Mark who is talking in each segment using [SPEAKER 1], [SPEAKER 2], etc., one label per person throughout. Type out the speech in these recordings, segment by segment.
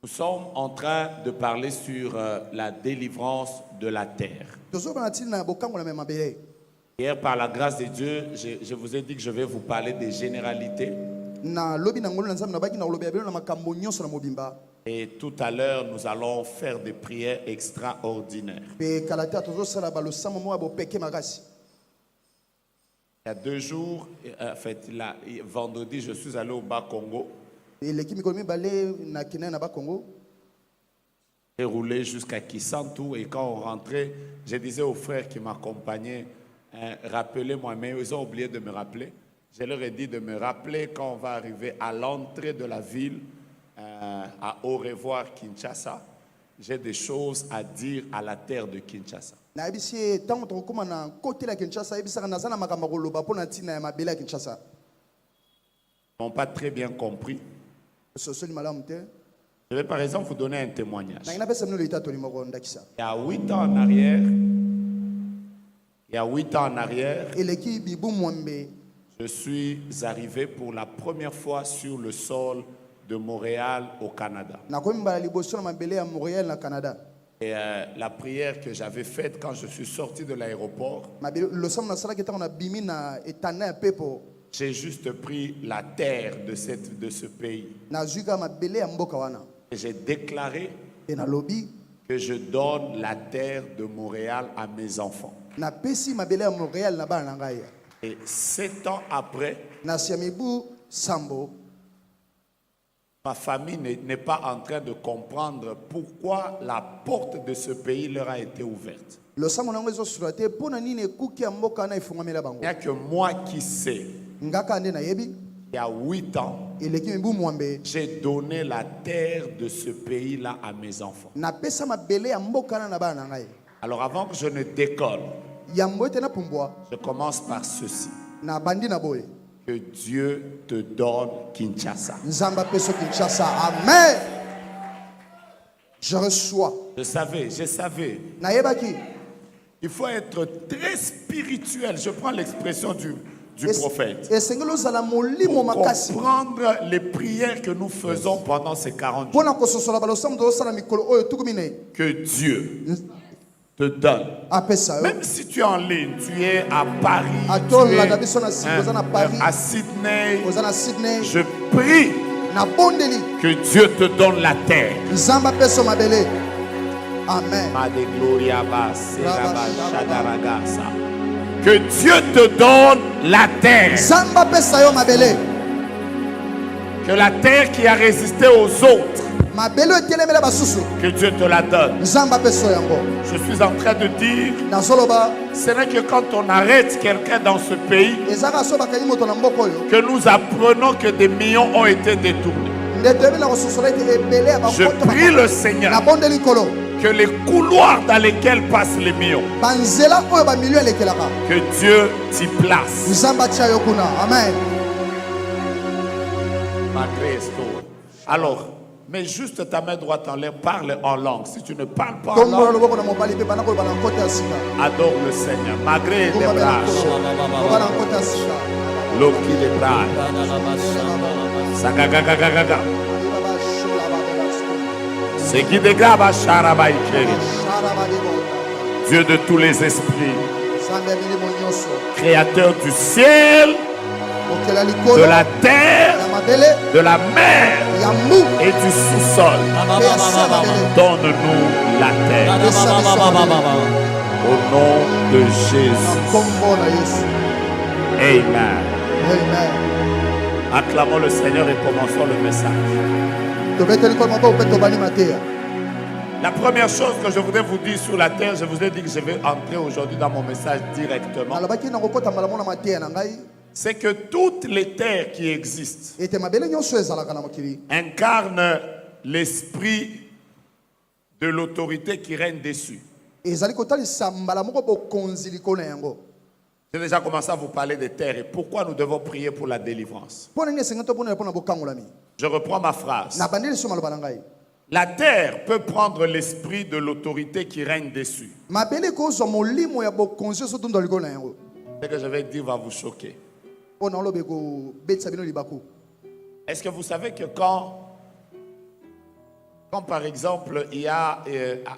[SPEAKER 1] Nous sommes en train de parler sur la délivrance de la terre. Hier, par la grâce de Dieu, je vous ai dit que je vais vous parler des généralités. Et tout à l'heure, nous allons faire des prières extraordinaires. Il y a 2 jours, en fait, vendredi, je suis allé au Bas-Congo. J'ai roulé jusqu'à Kisantu et quand on rentrait, je disais aux frères qui m'accompagnaient, rappelez-moi, mais ils ont oublié de me rappeler. Je leur ai dit de me rappeler quand on va arriver à l'entrée de la ville, à Au revoir Kinshasa. J'ai des choses à dire à la terre de Kinshasa. Ils n'ont pas très bien compris. Je vais par exemple vous donner un témoignage. Il y a 8 ans en arrière, je suis arrivé pour la première fois sur le sol de Montréal au Canada. Et la prière que j'avais faite quand je suis sorti de l'aéroport, j'ai juste pris la terre de ce pays. Et j'ai déclaré que je donne la terre de Montréal à mes enfants. Et 7 ans après, ma famille n'est pas en train de comprendre pourquoi la porte de ce pays leur a été ouverte. Il n'y a que moi qui sais. Il y a 8 ans, j'ai donné la terre de ce pays-là à mes enfants. Alors avant que je ne décolle, je commence par ceci. Que Dieu te donne Kinshasa.
[SPEAKER 2] Amen. Je reçois.
[SPEAKER 1] Je savais. Il faut être très spirituel. Je prends l'expression du prophète. Pour comprendre les prières que nous faisons pendant ces 40 jours. Que Dieu te donne. Même si tu es en ligne, tu es à Paris, tu es à Sydney, je prie que Dieu te donne la terre.
[SPEAKER 2] Amen.
[SPEAKER 1] Que Dieu te donne la terre. Que la terre qui a résisté aux autres, que Dieu te la donne. Je suis en train de dire, ce n'est que quand on arrête quelqu'un dans ce pays que nous apprenons que des millions ont été détournés. Je prie le Seigneur que les couloirs dans lesquels passent les millions, que Dieu t'y place.
[SPEAKER 2] Amen.
[SPEAKER 1] Alors, mets juste ta main droite en l'air, parle en langue. Si tu ne parles pas en langue, adore le Seigneur. Malgré les bras, l'oki des bras, sagagagagaga, c'est qui dégrave à Charabaïkeri. Dieu de tous les esprits, créateur du ciel, de la terre, de la mer et du sous-sol. Donne-nous la terre. Au nom de Jésus. Amen. Acclamons le Seigneur et commençons le message. La première chose que je voudrais vous dire sur la terre, je vous ai dit que je vais entrer aujourd'hui dans mon message directement. C'est que toutes les terres qui existent incarnent l'esprit de l'autorité qui règne dessus. J'ai déjà commencé à vous parler des terres et pourquoi nous devons prier pour la délivrance. Je reprends ma phrase. La terre peut prendre l'esprit de l'autorité qui règne dessus. Ce que je vais dire va vous choquer. Est-ce que vous savez que quand Comme par exemple, il y a,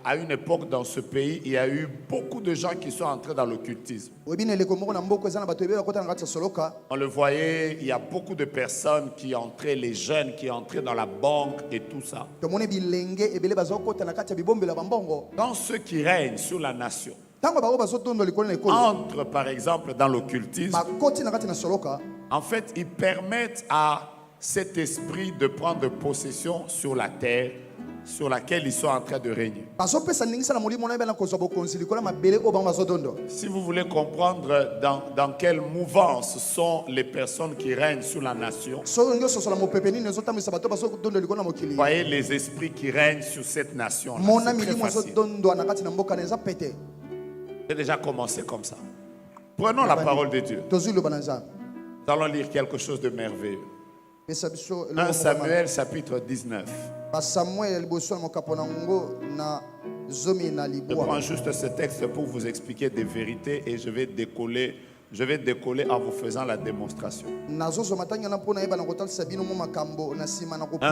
[SPEAKER 1] à une époque dans ce pays, il y a eu beaucoup de gens qui sont entrés dans l'occultisme. On le voyait, il y a beaucoup de personnes qui entraient, les jeunes qui entraient dans la banque et tout ça. Quand ceux qui règnent sur la nation entrent par exemple dans l'occultisme, en fait, ils permettent à cet esprit de prendre possession sur la terre sur laquelle ils sont en train de régner. Si vous voulez comprendre dans quelle mouvance sont les personnes qui règnent sur la nation, voyez les esprits qui règnent sur cette nation. J'ai déjà commencé comme ça. Prenons la parole de Dieu. Nous allons lire quelque chose de merveilleux. 1 Samuel chapitre 19. Je prends juste ce texte pour vous expliquer des vérités et je vais décoller en vous faisant la démonstration. 1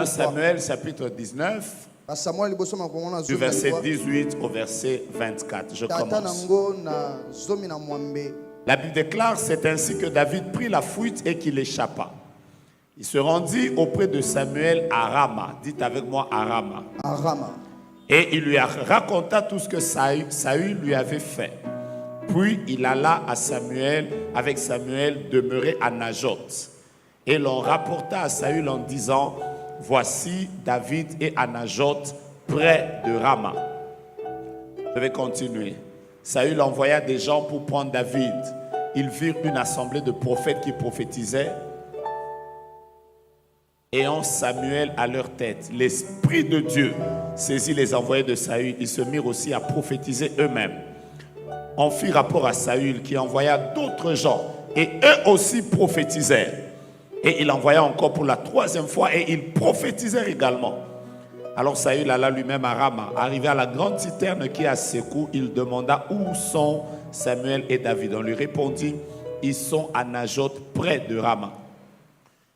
[SPEAKER 1] Samuel chapitre 19, du verset 18 au verset 24. Je commence. La Bible déclare: c'est ainsi que David prit la fuite et qu'il échappa. Il se rendit auprès de Samuel à Rama. Dites avec moi, à Rama.
[SPEAKER 2] À Rama.
[SPEAKER 1] Et il lui raconta tout ce que Saül lui avait fait. Puis il alla avec Samuel demeurer à Najoth. Et l'on rapporta à Saül en disant: voici David est à Najoth, près de Rama. Je vais continuer. Saül envoya des gens pour prendre David. Ils virent une assemblée de prophètes qui prophétisaient, ayant Samuel à leur tête. L'Esprit de Dieu saisit les envoyés de Saül. Ils se mirent aussi à prophétiser eux-mêmes. On fit rapport à Saül qui envoya d'autres gens et eux aussi prophétisèrent. Et il envoya encore pour la troisième fois et ils prophétisèrent également. Alors Saül alla lui-même à Rama. Arrivé à la grande citerne qui est à Sékou, il demanda où sont Samuel et David. On lui répondit: ils sont à Najoth, près de Rama.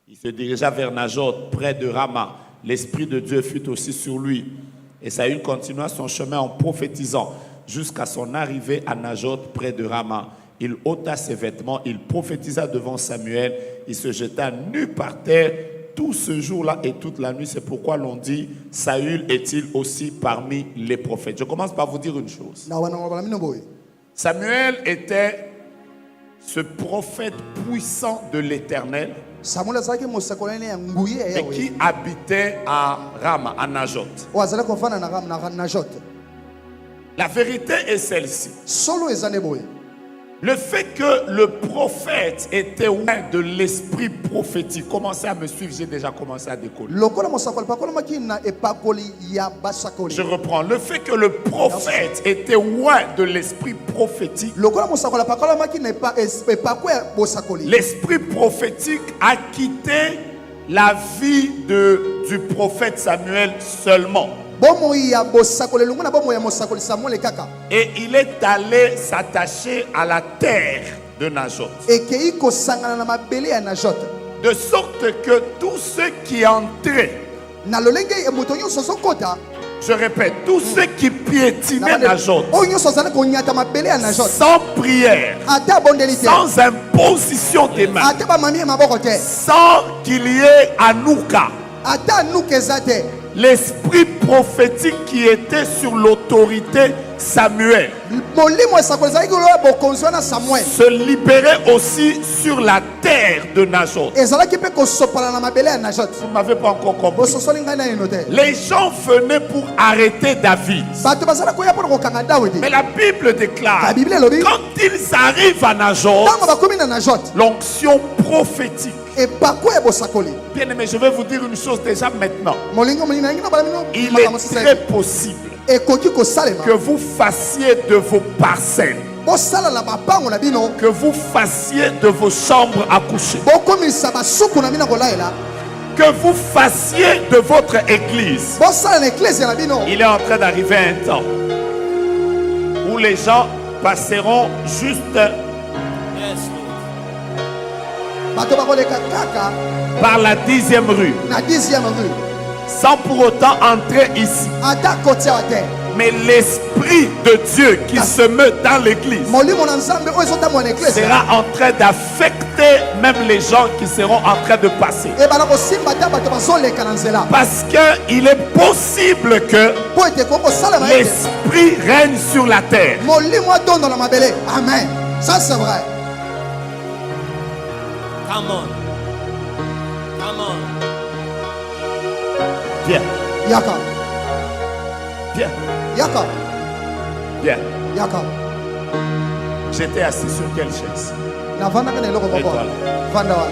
[SPEAKER 1] Il se dirigea vers Najoth, près de Rama. L'Esprit de Dieu fut aussi sur lui. Et Saül continua son chemin en prophétisant jusqu'à son arrivée à Najoth, près de Rama. Il ôta ses vêtements, il prophétisa devant Samuel. Il se jeta nu par terre tout ce jour-là et toute la nuit. C'est pourquoi l'on dit: Saül est-il aussi parmi les prophètes? Je commence par vous dire une chose. Samuel était ce prophète puissant de l'Éternel, et qui habitait à Rama, à Najoth. La vérité est celle-ci. Le fait que le prophète était loin de l'esprit prophétique, commencez à me suivre, j'ai déjà commencé à décoller. Je reprends. Le fait que le prophète était loin de l'esprit prophétique, l'esprit prophétique a quitté la vie du prophète Samuel seulement. Et il est allé s'attacher à la terre de Najoth. De sorte que tous ceux qui entraient, je répète, tous ceux qui piétinaient Najoth, sans prière, sans imposition des mains, sans qu'il y ait Anouka, l'esprit prophétique qui était sur l'autorité Samuel se libérait aussi sur la terre de Najoth. Vous ne m'avez pas encore compris. Les gens venaient pour arrêter David. Mais la Bible déclare, quand ils arrivent à Najoth, l'onction prophétique. Bien aimé, je vais vous dire une chose déjà maintenant. Il est très possible que vous fassiez de vos parcelles, que vous fassiez de vos chambres à coucher, que vous fassiez de votre église. Il est en train d'arriver un temps où les gens passeront juste par la 10e rue. sans pour autant entrer ici.
[SPEAKER 2] ata kotia wa te
[SPEAKER 1] Mais l'Esprit de Dieu qui se meut dans l'église
[SPEAKER 2] molimo na nzambe oyo ezotambola na eklise
[SPEAKER 1] sera en train d'affecter même les gens qui seront en train de passer.
[SPEAKER 2] ebala kosimba te bato bazoleka na nzela
[SPEAKER 1] Parce qu'il est possible que
[SPEAKER 2] po ete kokosalama ete
[SPEAKER 1] l'Esprit règne sur la terre.
[SPEAKER 2] molimo atondola mabele. Amen. Ça c'est vrai.
[SPEAKER 1] Come on. Come on. Viens.
[SPEAKER 2] Yaka.
[SPEAKER 1] Viens.
[SPEAKER 2] Yaka.
[SPEAKER 1] Viens.
[SPEAKER 2] Yaka.
[SPEAKER 1] J'étais assis sur quelle chaise?
[SPEAKER 2] Navandaka na eloko moko.
[SPEAKER 1] Étoile.
[SPEAKER 2] Vanda wana.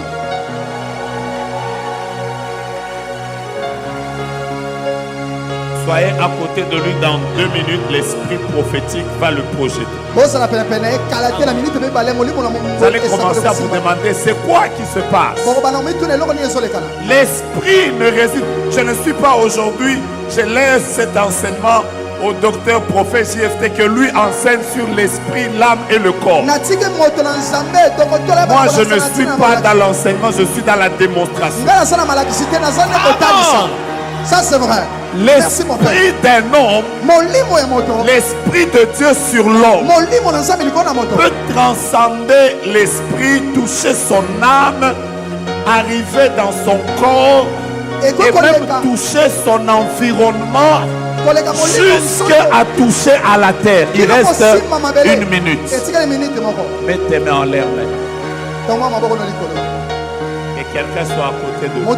[SPEAKER 1] Soyez à côté de lui dans 2 minutes. L'esprit prophétique va le projeter.
[SPEAKER 2] Bosala penepene kalate na minute mibale molimo na
[SPEAKER 1] Vous allez commencer à vous demander c'est quoi qui se passe. L'esprit ne réside. Je ne suis pas aujourd'hui. Je laisse cet enseignement au docteur prophète JFT que lui enseigne sur l'esprit, l'âme et le corps. Moi, je ne suis pas dans l'enseignement, je suis dans la démonstration.
[SPEAKER 2] Ça c'est vrai.
[SPEAKER 1] L'esprit d'un homme, l'esprit de Dieu sur l'homme peut transcender l'esprit, toucher son âme, arriver dans son corps et même toucher son environnement jusqu'à toucher à la terre. Il reste 1 minute. Mets tes mains en l'air maintenant. Et quelqu'un soit à côté de vous.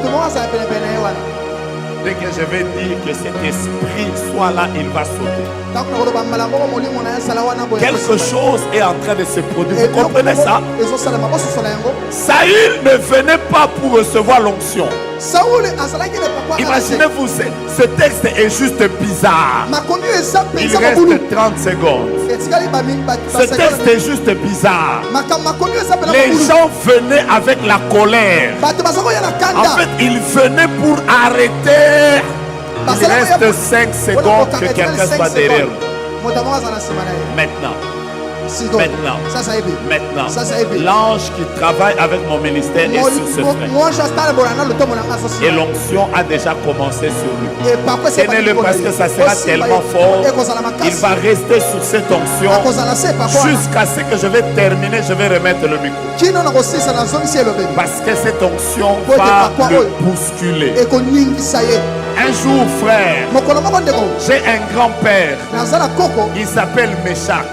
[SPEAKER 1] Dès que je vais dire que cet esprit soit là, il va sauter. Quelque chose est en train de se produire. Vous comprenez ça? Saül ne venait pas pour recevoir l'onction. Imaginez-vous, ce texte est juste bizarre. Il reste 30 secondes. Ce texte est juste bizarre. Les gens venaient avec la colère. En fait, ils venaient pour arrêter. Il reste 5 secondes que quelqu'un soit derrière nous. Maintenant. Maintenant, l'ange qui travaille avec mon ministère est sur ce frère. Et l'onction a déjà commencé sur lui. Tenez-le parce que ça sera tellement fort. Il va rester sur cette onction jusqu'à ce que je vais terminer. Je vais remettre le micro. Parce que cette onction va le bousculer. Un jour, frère, j'ai un grand-père. Il s'appelle Meshach.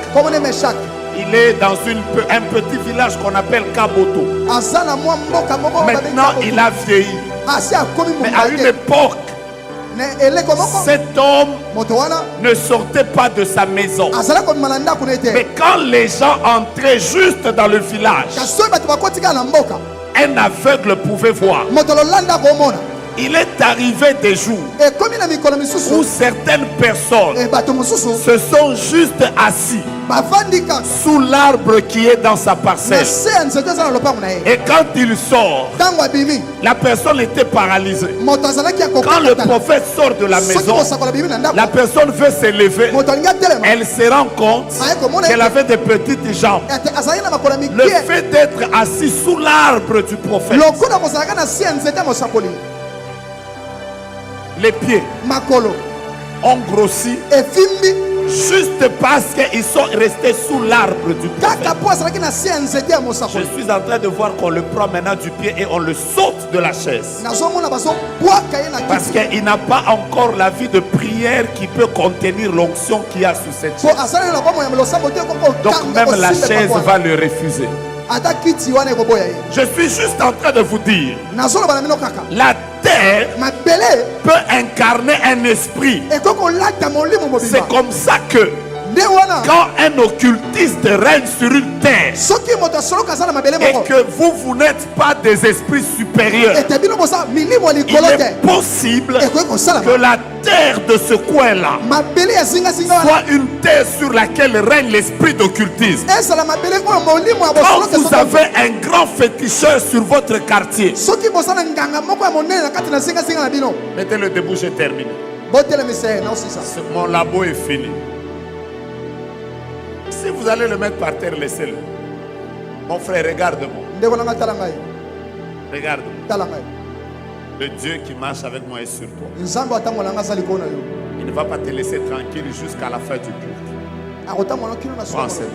[SPEAKER 1] Il est dans un petit village qu'on appelle Kaboto. Maintenant, il a vieilli. Mais à une époque, cet homme ne sortait pas de sa maison. Mais quand les gens entraient juste dans le village, un aveugle pouvait voir. Il est arrivé des jours où certaines personnes se sont juste assis sous l'arbre qui est dans sa parcelle. Et quand il sort, la personne était paralysée. Quand le prophète sort de la maison, la personne veut se lever. Elle se rend compte qu'elle avait des petites jambes. Le fait d'être assis sous l'arbre du prophète, les pieds ont grossi juste parce qu'ils sont restés sous l'arbre du prophète. Je suis en train de voir qu'on le prend maintenant du pied et on le saute de la chaise. Parce qu'il n'a pas encore la vie de prière qui peut contenir l'onction qu'il y a sous cette chaise. Donc même la chaise va le refuser. Je suis juste en train de vous dire, la terre peut incarner un esprit. C'est comme ça que quand un occultiste règne sur une terre et que vous n'êtes pas des esprits supérieurs, il est possible que la terre de ce coin-là soit une terre sur laquelle règne l'esprit d'occultisme. Quand vous avez un grand féticheur sur votre quartier, mettez-le debout, j'ai terminé. Mon labo est fini. Si vous allez le mettre par terre, laissez-le. Mon frère, regarde-moi. Regarde-moi. Le Dieu qui marche avec moi est sur toi.
[SPEAKER 2] nzambe atambolanga azali kona yo
[SPEAKER 1] Il ne va pas te laisser tranquille jusqu'à la fin du culte.
[SPEAKER 2] akotambola kino na
[SPEAKER 1] Prends
[SPEAKER 2] solo
[SPEAKER 1] cette.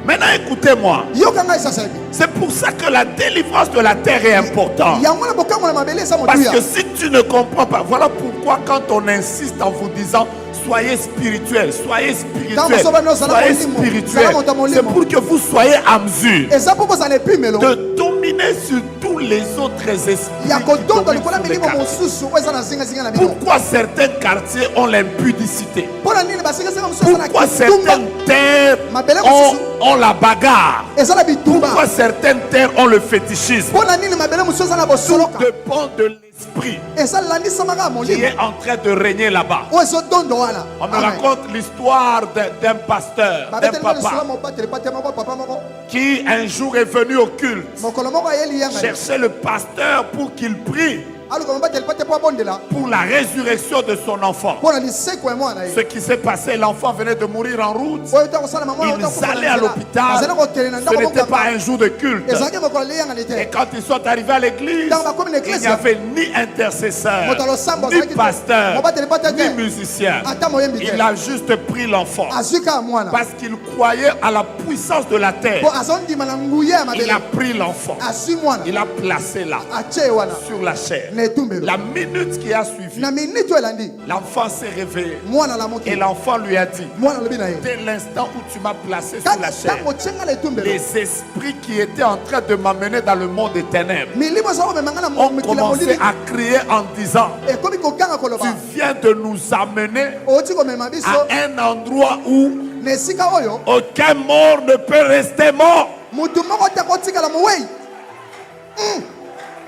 [SPEAKER 1] Maintenant, écoutez-moi.
[SPEAKER 2] yokanga esasa bi
[SPEAKER 1] C'est pour ça que la délivrance de la terre est importante.
[SPEAKER 2] yango na bokango na mabele esa
[SPEAKER 1] Parce
[SPEAKER 2] motuya
[SPEAKER 1] que si tu ne comprends pas, voilà pourquoi quand on insiste en vous disant soyez spirituel, soyez spirituel, soyez spirituel, c'est pour que vous soyez à mesure
[SPEAKER 2] eza mpo kozala epimelo
[SPEAKER 1] de dominer sur tous les autres esprits.
[SPEAKER 2] ya
[SPEAKER 1] qui
[SPEAKER 2] kotonda
[SPEAKER 1] dominent
[SPEAKER 2] likola
[SPEAKER 1] sur les
[SPEAKER 2] milimo
[SPEAKER 1] quartiers.
[SPEAKER 2] mosusu oyo eza na zingazinga na bino
[SPEAKER 1] Pourquoi certains quartiers ont l'impudicité?
[SPEAKER 2] mpo na nini basengasenga mosusu eza na
[SPEAKER 1] Pourquoi
[SPEAKER 2] kitumba
[SPEAKER 1] certaines terres
[SPEAKER 2] mabele
[SPEAKER 1] ont,
[SPEAKER 2] mosusu
[SPEAKER 1] ont la bagarre?
[SPEAKER 2] eza na bitumba
[SPEAKER 1] Pourquoi certaines terres ont le fétichisme?
[SPEAKER 2] mpo na nini mabele mosusu eza na
[SPEAKER 1] Tout
[SPEAKER 2] bosoloka
[SPEAKER 1] dépend de l'esprit
[SPEAKER 2] eza landisamaka ya
[SPEAKER 1] qui
[SPEAKER 2] molimo
[SPEAKER 1] est en train de régner là-bas.
[SPEAKER 2] oyo ezodondo wana
[SPEAKER 1] On me raconte l'histoire d'un pasteur, d'un
[SPEAKER 2] babeteli lisolo
[SPEAKER 1] papa,
[SPEAKER 2] mobateli pate moko papa moko
[SPEAKER 1] qui un jour est venu au culte,
[SPEAKER 2] mokolo moko ayeli yanga
[SPEAKER 1] chercher le pasteur pour qu'il prie
[SPEAKER 2] aluka mobateli pate mpo abondela
[SPEAKER 1] pour la résurrection de son enfant.
[SPEAKER 2] mpo na liseko ya mwana
[SPEAKER 1] Ce
[SPEAKER 2] ye
[SPEAKER 1] qui s'est passé, l'enfant venait de mourir en route.
[SPEAKER 2] oyo ta kosalama mwana
[SPEAKER 1] Ils allaient à l'hôpital.
[SPEAKER 2] azali kokende na
[SPEAKER 1] Ce
[SPEAKER 2] ndako
[SPEAKER 1] n'était pas
[SPEAKER 2] mokanga
[SPEAKER 1] un jour de culte.
[SPEAKER 2] ezalaki mokolo leyangani
[SPEAKER 1] Et
[SPEAKER 2] te
[SPEAKER 1] quand ils sont arrivés à l'église,
[SPEAKER 2] ntango bakomi na
[SPEAKER 1] il n'y
[SPEAKER 2] eklisia
[SPEAKER 1] avait ni intercesseur,
[SPEAKER 2] moto alosambo
[SPEAKER 1] ni
[SPEAKER 2] azalaki te
[SPEAKER 1] pasteur,
[SPEAKER 2] mobateli pate
[SPEAKER 1] ni
[SPEAKER 2] te
[SPEAKER 1] musicien.
[SPEAKER 2] ata moyembi
[SPEAKER 1] Il
[SPEAKER 2] te
[SPEAKER 1] a juste pris l'enfant
[SPEAKER 2] azwi kaka mwana
[SPEAKER 1] parce qu'il croyait à la puissance de la terre.
[SPEAKER 2] mpo azondima na nguya ya
[SPEAKER 1] Il
[SPEAKER 2] mabele
[SPEAKER 1] a pris l'enfant.
[SPEAKER 2] azwi mwana
[SPEAKER 1] Il a placé là,
[SPEAKER 2] atie ye wana
[SPEAKER 1] sur la chair.
[SPEAKER 2] na etumbelo
[SPEAKER 1] La minute qui a suivi,
[SPEAKER 2] na miniti oyo elandi
[SPEAKER 1] l'enfant s'est réveillé.
[SPEAKER 2] mwana
[SPEAKER 1] Et
[SPEAKER 2] alamuki
[SPEAKER 1] l'enfant lui a dit,
[SPEAKER 2] mwana alobi na ye
[SPEAKER 1] dès l'instant où tu m'as placé sur la chair,
[SPEAKER 2] ntango otienga na etumbelo
[SPEAKER 1] les esprits qui étaient en train de m'amener dans le monde des ténèbres
[SPEAKER 2] milimo eza komemanga na
[SPEAKER 1] ont
[SPEAKER 2] mokili ya
[SPEAKER 1] commencé
[SPEAKER 2] molili
[SPEAKER 1] à crier en disant,
[SPEAKER 2] ekomi kokanga koloba
[SPEAKER 1] tu viens de nous amener
[SPEAKER 2] oti komema biso
[SPEAKER 1] à un endroit où
[SPEAKER 2] na esika oyo
[SPEAKER 1] aucun mort ne peut rester mort.
[SPEAKER 2] motu moko te kotikala mowei